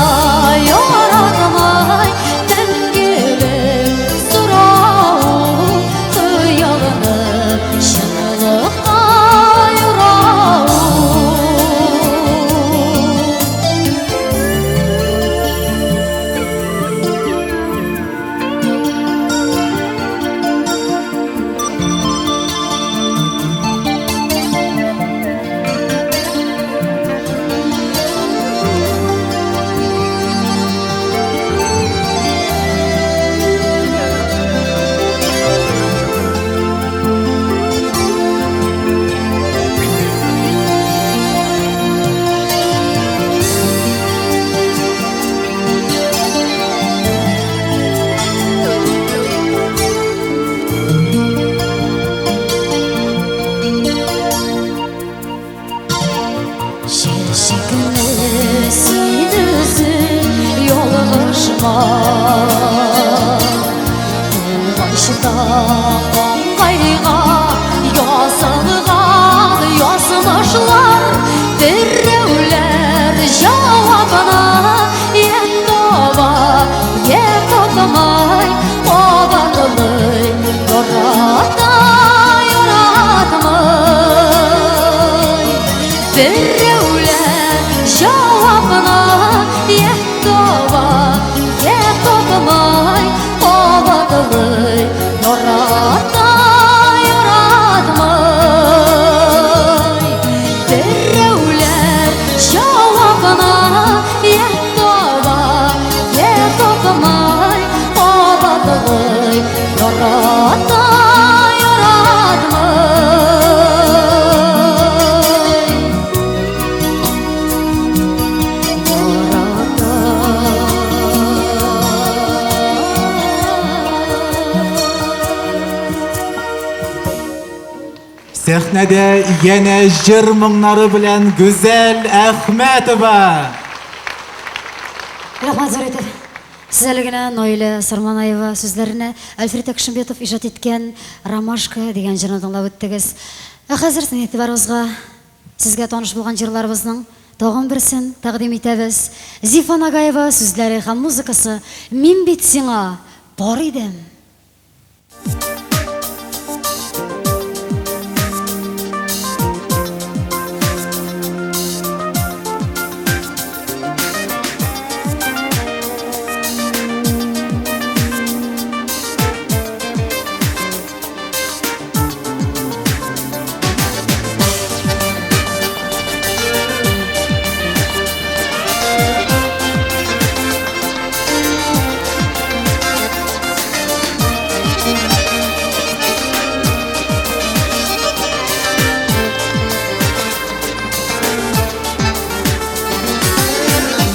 яратмай мәңгілік сұрау хыялыны шындыққа юрау. Şerşekini siydüzün yolğışma, başta qanğayğa yazılğan yazmışlar, birrevler cavabına yendova yetokmay qobadılay yorata yaratmay. Birrevler cavabına yetova yetokmay qobadılay yorata yaratmay. Birrevler cavabına yetova yetokmay qobadılay yorata yaratmay. Сәхнәдә яңа җыр моңнары белән Гүзәл Әхмәтова. Рахмат зур итеп. Сез әле генә Наилә Сарманаева сүзләренә Альфред Акшембетов иҗат иткән Ромашка дигән җырны тыңлап үттегез. Хәзер сезнең игътибарыгызга сезгә таныш булган җырларыбызның тагын берсен тәкъдим итәбез. Зифа Нагаева сүзләре һәм музыкасы «Мин бит сиңа бар идем».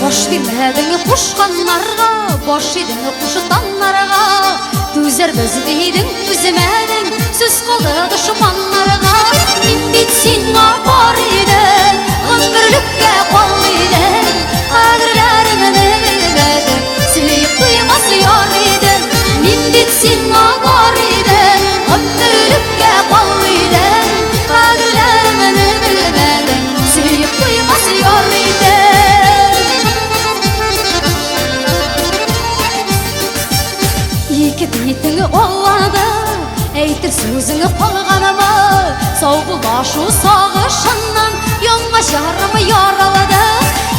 Баш бирмәдең кушканнарга, баш идең кушытаннарга, түзәрбез дидең, түземәдең, сүз кылды дошманнарга. Мин бит сиңа бар идем, гомерлеккә кал идем, кадерләреңне белмәдең, сөеп туймас яр идем. Мин бит сиңа бар идем, гомерлеккә кал идем, кадерләреңне белмәдең, сөеп туймас яр идем. Ике битеңе аллады, әйтер сүзеңе калганымы, сау булашу сагышыннан яңа жарымы яралады.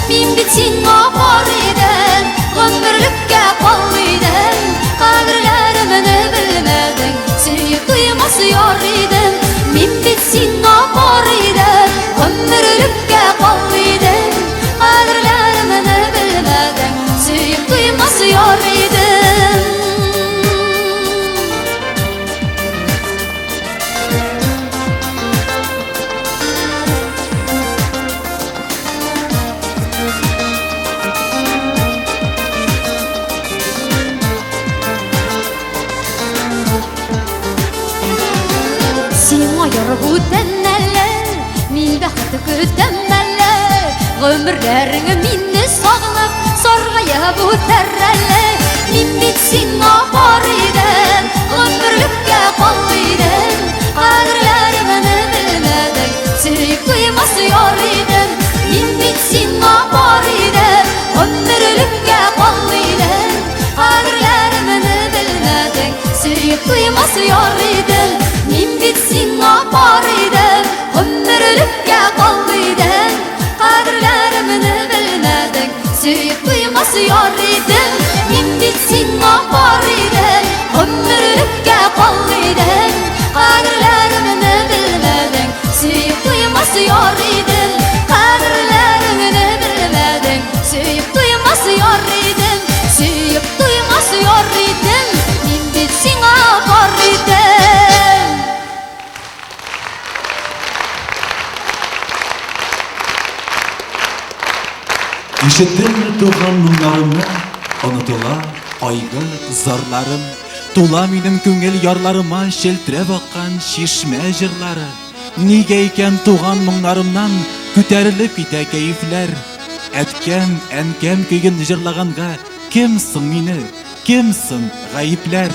Мин бит сиңа бар идем, гомерлеккә кал идем, кадерләремне белмәдең, сөеп туймас яр идем. Мин бит сиңа бар идем, гомерлеккә кал идем, кадерләремне белмәдең, сөеп туймас яр идем. Сиңа ярып үтәннәләр, бәхет көтем әлі Ғөмірлеріңі мині сағынып Сарғайып өтер әлі Мин бит сиңа бар идем Ғөмірлікке қал идем Қадірлеріміні білмедің Сүйіп қоймас яр идем Мин бит сиңа бар идем Ғөмірлікке қал идем Қадірлеріміні білмедің Сүйіп қоймас яр идем Мин бит сиңа бар идем Ғөмірлікке қал идем Қадірлеріміні білмедің Сүйіп қоймас яр идем Мин бит сиңа бар идем Ғөмірлікке қал идем Қадірлеріміні білмедің Сүйіп қоймас яр идем Қадірлеріміні білмедің Сүйіп қоймас яр идем Сүйіп қоймас яр идем Мин бит сиңа бар идем Ишеттім туған мұңларымны, ұнытыла қайғы зарларым. Тула минем көңіл ярларыма шелтіреп аққан шешме жырлары. Неге екен туған мұңларымнан көтеріліп кете кәйіфлер. Әткем, әнкем күйін жырлағанға кемсің мені, кемсің ғайыплер.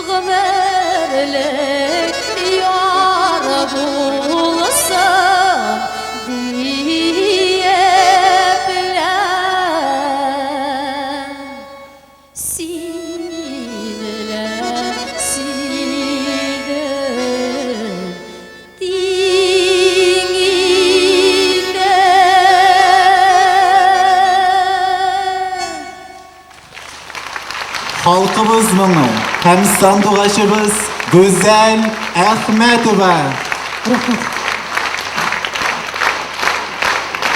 гомерлек яр булсын диеп беләм. Син белән сөйдем тиң итеп. Халкыбыз моңы һәм сандугачыбыз Гүзәл Әхмәтова.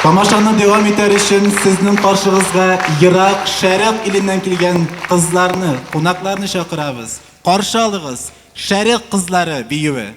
Тамашаны дәвам итәр өчен сезнең каршыгызга ерак Шәрык иленнән килгән кызларны, кунакларны чакырабыз. Каршы алыгыз, Шәрык кызлары биюе.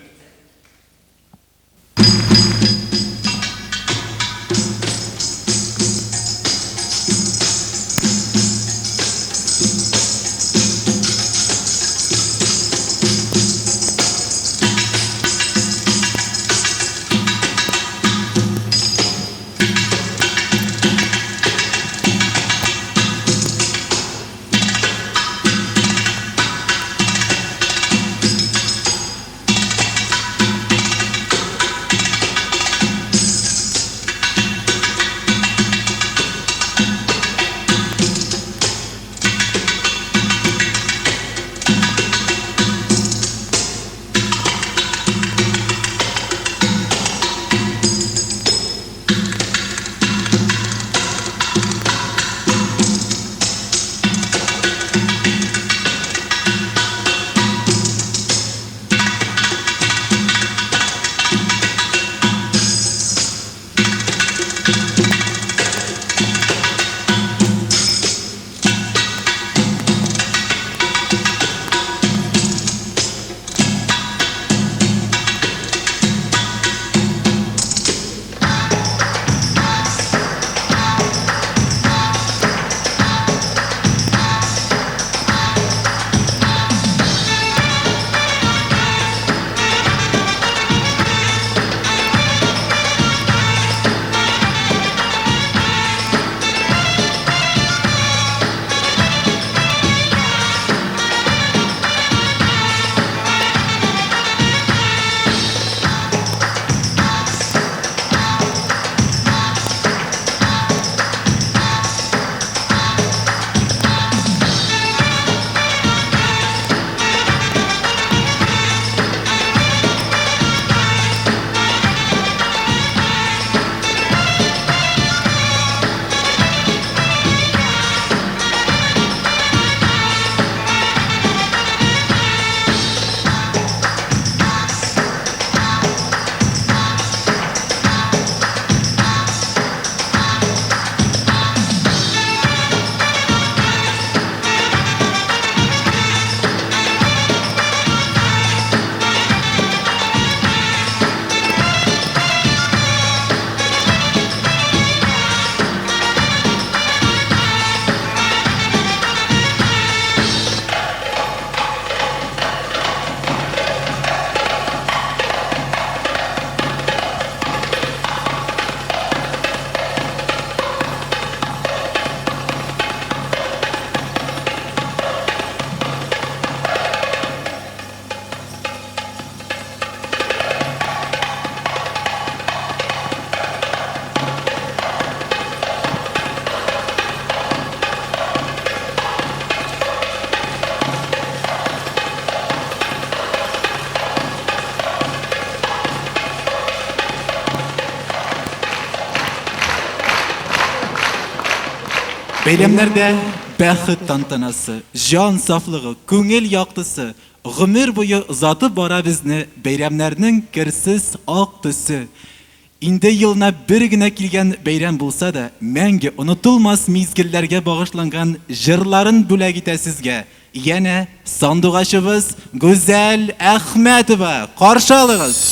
Бәйрәмнәрдә бәхет тантанасы, жан сафлыгы, күңел яктысы, гомер буе озатып бара безне бәйрәмнәрнең керсез ак төсе. Инде елна бер генә килгән бәйрәм булса да, мәңге онытылмас мизгелләргә багышланган җырларын бүләк итә сезгә. Янә сандугачыбыз Гүзәл Әхмәтова. Каршы алыгыз.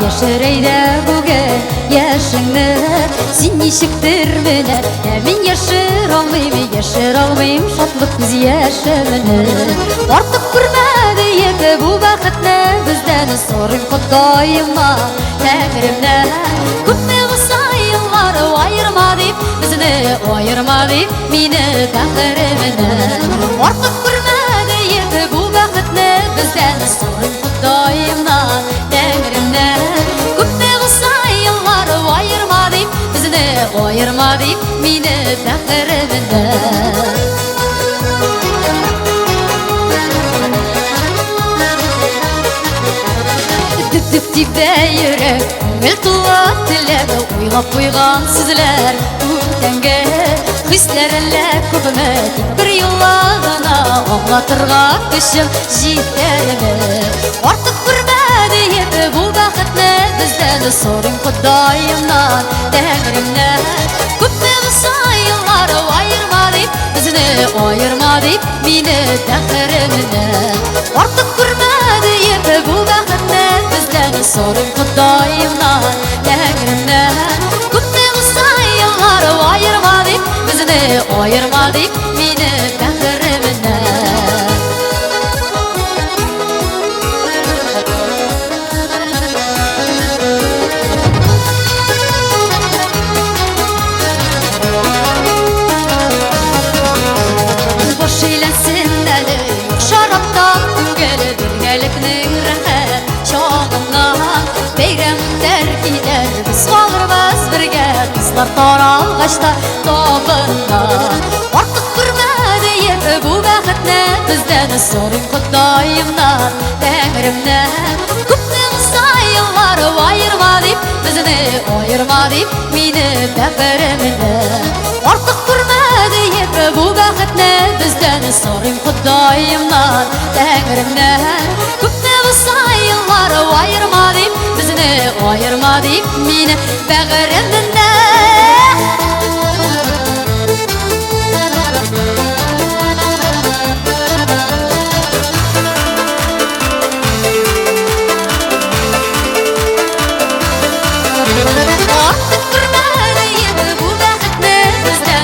Яшерәйдә бүген яшеңне, син ничектер менә, мин яшер Яшер алмыйм шатлык күз яшемне Артык күрмәде яки бу бәхетне Бездән сорыйм Ходаемна Тәңремнән Күпме булса еллар аерма дип Безне аерма дип мине бәхеремнән Артык күрмәде яки бу бәхетне Бездән сорыйм Ходаемна Тәңремнән Күпме булса еллар аерма дип Безне аерма дип мине бәхеремнән Дүп тибә йөрәк, күңел тула теләп Уйлап куйган сүзләр күптәнге Хисләр әллә күпме тик бер юлла гына Аңлатырга көчем җитәрме Артык күрмәде яки бу бәхетне Бездән сорыйм Ходаемнан Тәңремнән Күпме булса еллар аерма дип Безне аерма дип мине бәхеремнән Артык күрмәде яки бу бәхетне Бездән сорыйм Ходаемнан Тәңремнән Күпме булса еллар аерма дип Безне аерма дип мине бәхеремнән Boş eylesin deli Şaraptan түгел Birgelikning rəxət Çağından Beyrəm tərk eder Biz qalırmız birgə Qızlar taralğaçda Tabından Artıq görmədi yeri bu bəxtnə Bizdən sorayım Xudayımdan Tengrimdən Күпме булса yıllar ayırma dip Bizni ayırma dip Meni bəxrimdən Artıq görmədi yeri bu bəxtnə Bizdən sorayım Xudayımdan Tengrimdən Күпме булса yıllar ayırma dip Bizni ayırma dip Meni bəxrimdən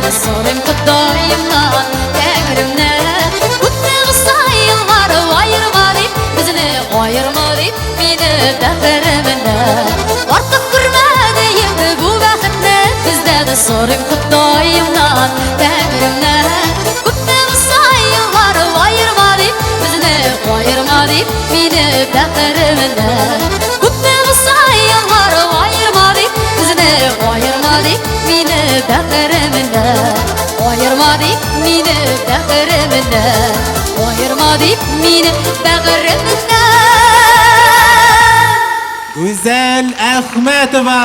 Sorayım Xudayımdan Tengrimdən Күпме булса yıllar ayırma dip Bizni ayırma dip Meni bəxrimdən Artıq görmədi endi bu bəxtni Bizdən sorayım Xudayımdan Tengrimdən Күпме булса yıllar ayırma dip Bizni ayırma dip Meni bəxrimdən Күпме булса yıllar ayırma dip Bizni ayırma dip Meni bəxrimdən Ayırma dip meni bəxrimdən Ayırma dip meni bəxrimdən Güzel Ahmetova.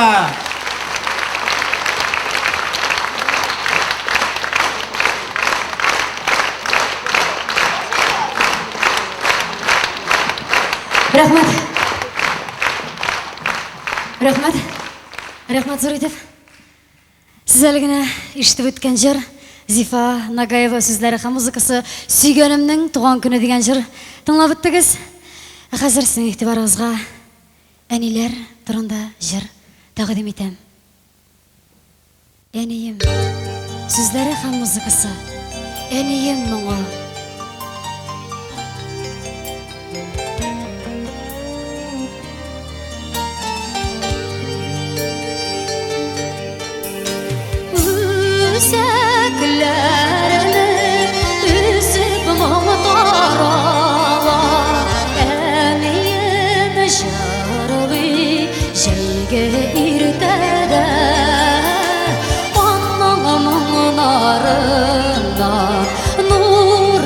Рәхмәт. Рәхмәт. Рәхмәт зур итеп. Сез әле генә ишетеп үткән җыр Зифа Нагаева сүзләре һәм музыкасы Сөйгәнемнең туган көне дигән җыр тыңлап үттегез. Хәзер сезнең игътибарыгызга әниләр турында җыр тәкъдим итәм. Әнием сүзләре һәм музыкасы Әнием моңы Səklərini üzüb mağdaralar Əmiyim jarılı Şeygə irtədə Anamın narından Nur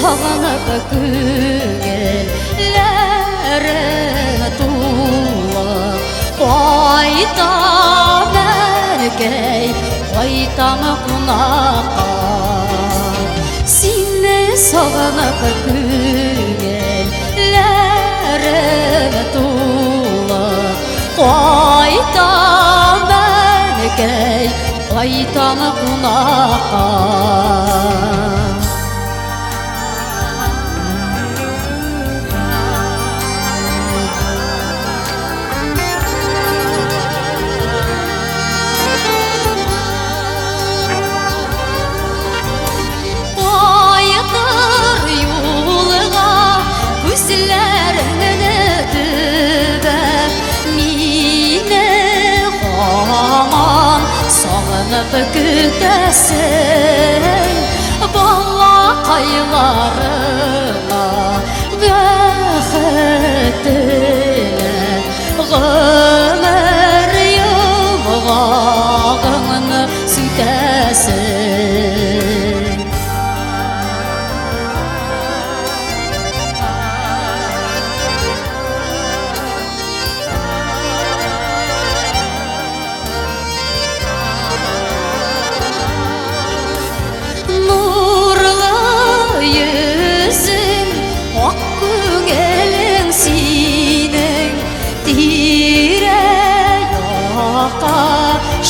сағынып күңелләрем тулы қайта бәлкәй қайтам қунаққа сені сағынып күңелләрем тулы қайта бәлкәй қайтам қунаққа Күзләріңнен өтіп мені хаман сағынып күтәсің балақайларыңа бәхет тілеп ғұмыр йомғағыңны сүйтәсің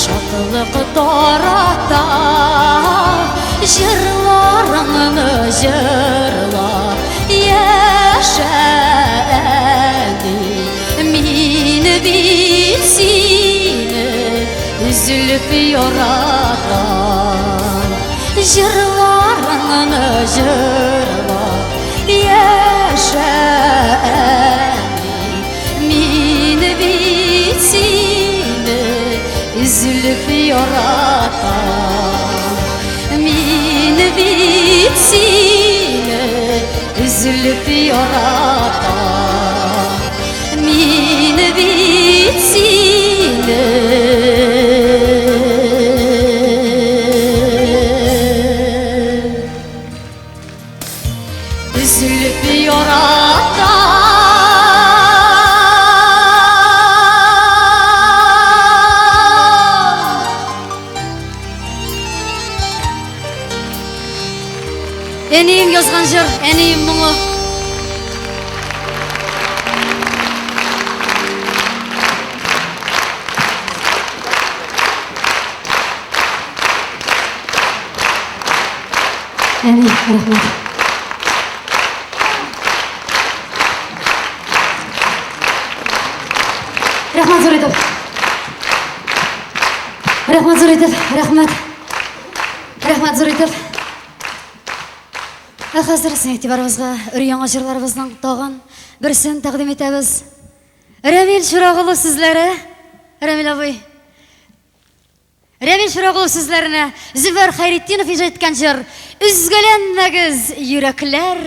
шаттылық тарата жырларыңны жырла яшәді мен бит сені үзіліп яратам жырларыңны жырла яшәді мен бит сені üzülüp yaratam min bitsine üzülüp yaratam min bitsine üzülüp yaratam Eneyim yazgan jır, eneyim muңы. Әмин, рахмет. Рахмат зор етіп. Рахмат зор етіп, рахмат. Рахмат зор етіп. Қазір сәйттебарымызға үрияңа жырларымыздың тағын бірсін тәқдім етеміз. Рәмил Шырағұлы сүзлері, Рәмил абай. Рәмил Шырағұлы сүзлеріне Зүбәр Хайреттинов ижад еткен жыр «Үзгәләнмәгіз йөрәкләр».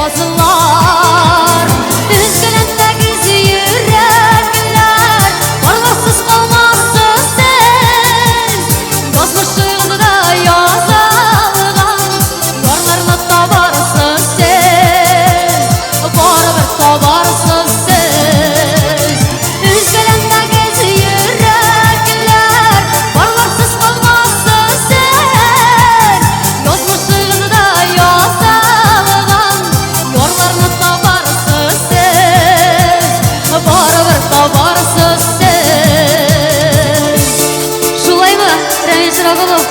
yazılar Üzgünündeki yürekler Varlıksız kalmazsın sen Yazmışlığını da yazalgan Yorlarını tabarsın sen Barıbır tabarsın sen Üzgünündeki yürekler Varlıksız kalmazsın sen Yazmışlığını da yazalgan Yorlarını tabarsın sen Barıbır tabarsın sen Şulay mı? Rəmin Çırağılov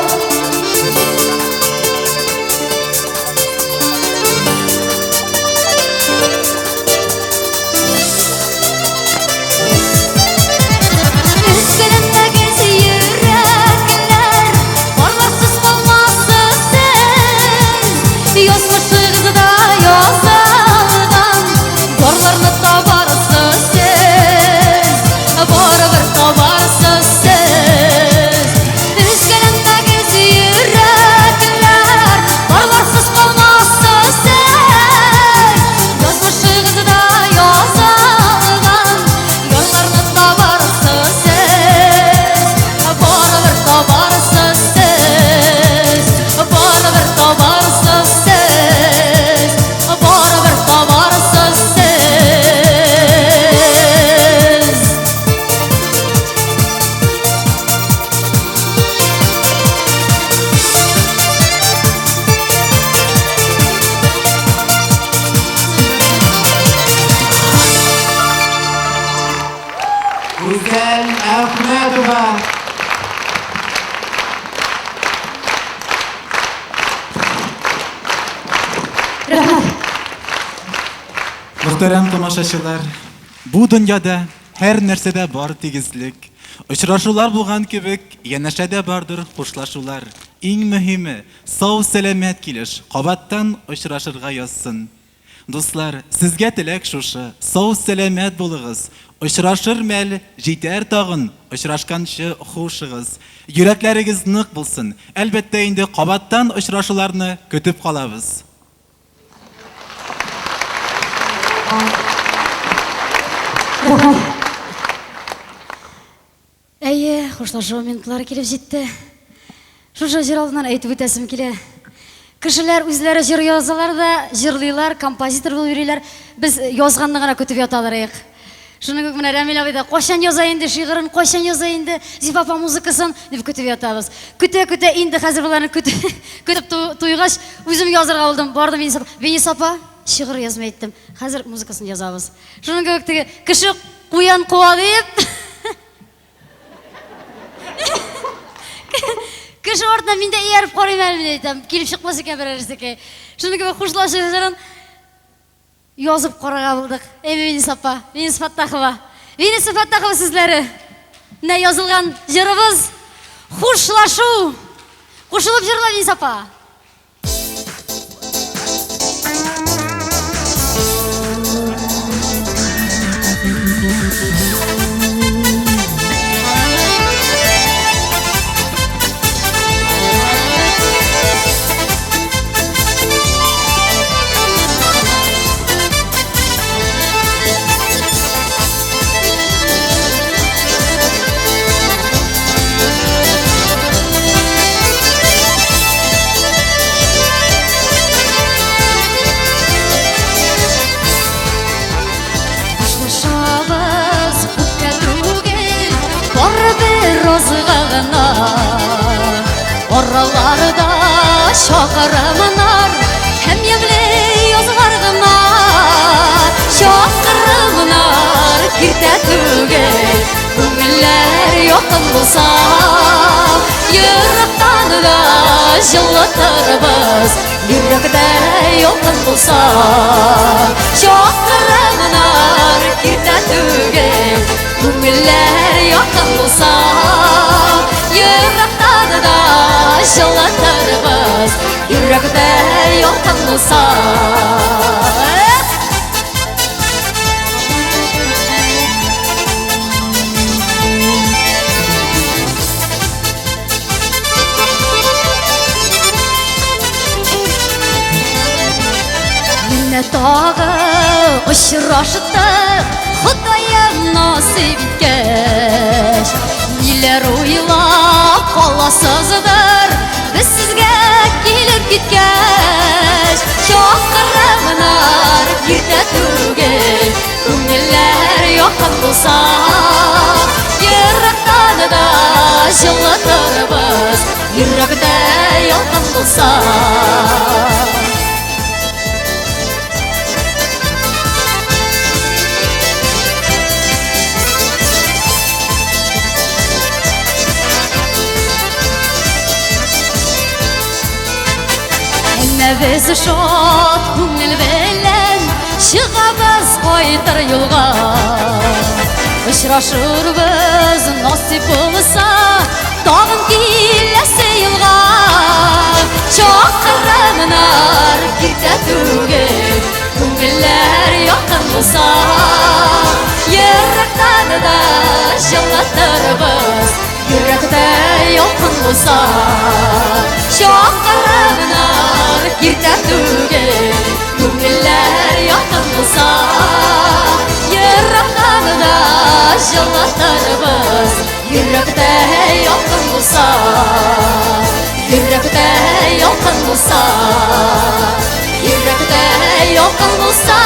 Üzgünündeki yürekler Varlıksız kalmazsın sen Yazmışlığını da yazalgan Yorlarını tabarsın sen Barıbır tabarsın sen Üzgünündeki yürekler Varlıksız kalmazsın sen Yazmışlığını da yazalgan Yorlarını tabarsın sen Barıbır tabarsın sen Barıbır tabarsın sen Barıbır tabarsın sen Güzel Ahmedova. Muhterem tomoshachilar, bu dunyoda her narsada bor tegizlik. Uchrashuvlar bo'lgan kebek, yanashada bordir xo'shlashuvlar. Eng muhimi, sog' salomat kelish, qabatdan uchrashirga yozsin. Do'stlar, sizga tilak shushi, sog' salomat bo'ling'iz. Uchrashir mal jetar tag'in, uchrashgancha xushig'iz. Yuraklaringiz niq bo'lsin. Albatta endi qabatdan uchrashuvlarni kutib qolamiz. Әйе, хушлашу минутлары килеп җитте. Шушы җыр алдыннан әйтеп үтәсем килә. Кешеләр үзләре җыр язалар да, җырлыйлар, композитор булып йөриләр. Без язганны гына көтеп яталар. Шуның үк менә Рәмил абый да кайчан яза инде шигырын, кайчан яза инде Зифа апа музыкасын дип көтеп ятабыз. Көтә инде хәзер буларны көтеп туйгач үзем язарга булдым. Бардым Венис апа, шигыр язмый иттем. Хәзер музыкасын язабыз. Шуның үк теге кеше куян куа дип Кеше артына мин дә ияреп карыйм әле дип әйтәм. Килеп чыкмас икән берәрсеке. Шуның үк хушлашып җырын yazıp kararga bulduk. Venice appa, Venice Fattahova. Venice Fattahova sizlere. Ne yazılgan jırımız? Huşlaşu. Huşulup jırla Venice appa. Oralarda şakırımlar hem yemli yazgargılar Şakırımlar kirte tügel Köngüller yakın bulsa Yürekten da жылытырбыз Yürekte yakın bulsa Şakırımlar kirte tügel Köngüller yakın bulsa Yürekten da жылытырбыз Yürekte yakın bulsa тағы ұшырашыттық Құдайым насip еткеш Нелер ойлап қаласызыдыр Біз сізге келіп кеткеш Шақырымынар ерте түгел Көңілер яқын болса Ерақтаны да жылытырбыз Еректі яқын болса Біз шот көңіл белен Шығабыз қайтыр юлға Ұшырашырбыз насип болса Тағын келесі юлға Шақырымынар ерте түгел Көңілер яқын болса Еректаны да жылатырбыз Еректі яқын болса Шақырымынар ерте түгел Көңілер яқын болса Еректаны да жылатырбыз Еректі яқын болса Еректі яқын болса Еректі яқын болса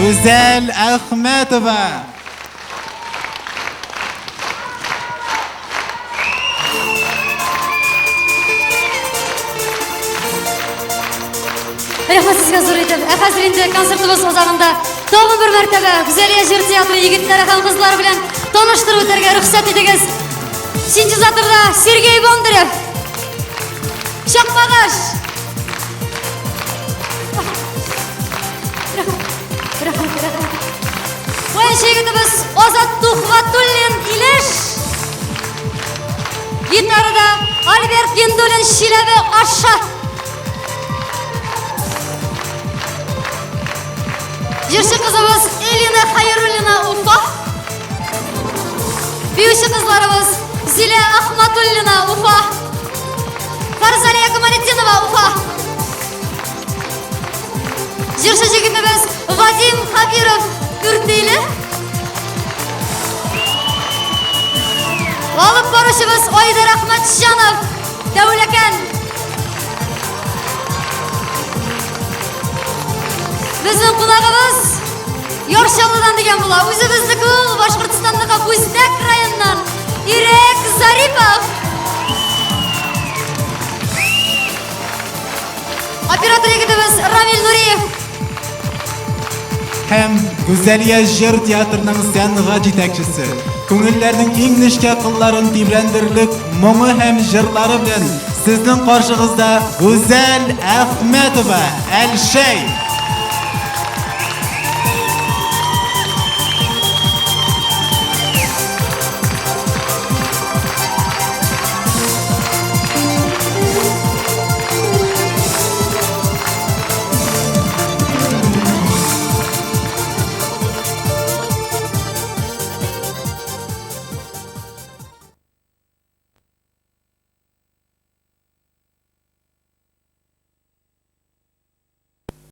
Güzel Ahmetova. Рахмат сізге зор етіп, қазір енді концертіміз озағында тоғын бір мәртебе Güzeliye жыр театры егіттері һәм қызлар білен таныштырып өтерге рұқсат етіңіз. Синтезаторда Сергей Бондарев, Шақмағаш. Oyuncu егітіміз Озат Тухватуллин Илеш. Гитарада Альберт Гендулин Шиләбе Аша. Жыршы қызымыз Элина Хайруллина Уфа. Биючі қызларымыз Зиле Ахматуллина Уфа. Фарзалия Камалетдинова Уфа. Жыршы жігітіміз Вадим Хабиров Үртейлі. Алып барышыбыз Ойдар Ахматжанов Дәулекен. Біздің қонағымыз Yorşalı'dan деген бұла. Өзімізді күл Башқұртстандағы Буздак районынан Ирек Зарипов. Оператор егітіміз Рамил Нуриев. Hem Güzeliye Jır Teatrının sənğə жетекçisi. Көңілләрнең иң нечкә кылларын тибрәндерлек моңы һәм җырлары белән сезнең каршыгызда Güzel Ahmetova Әлшәй.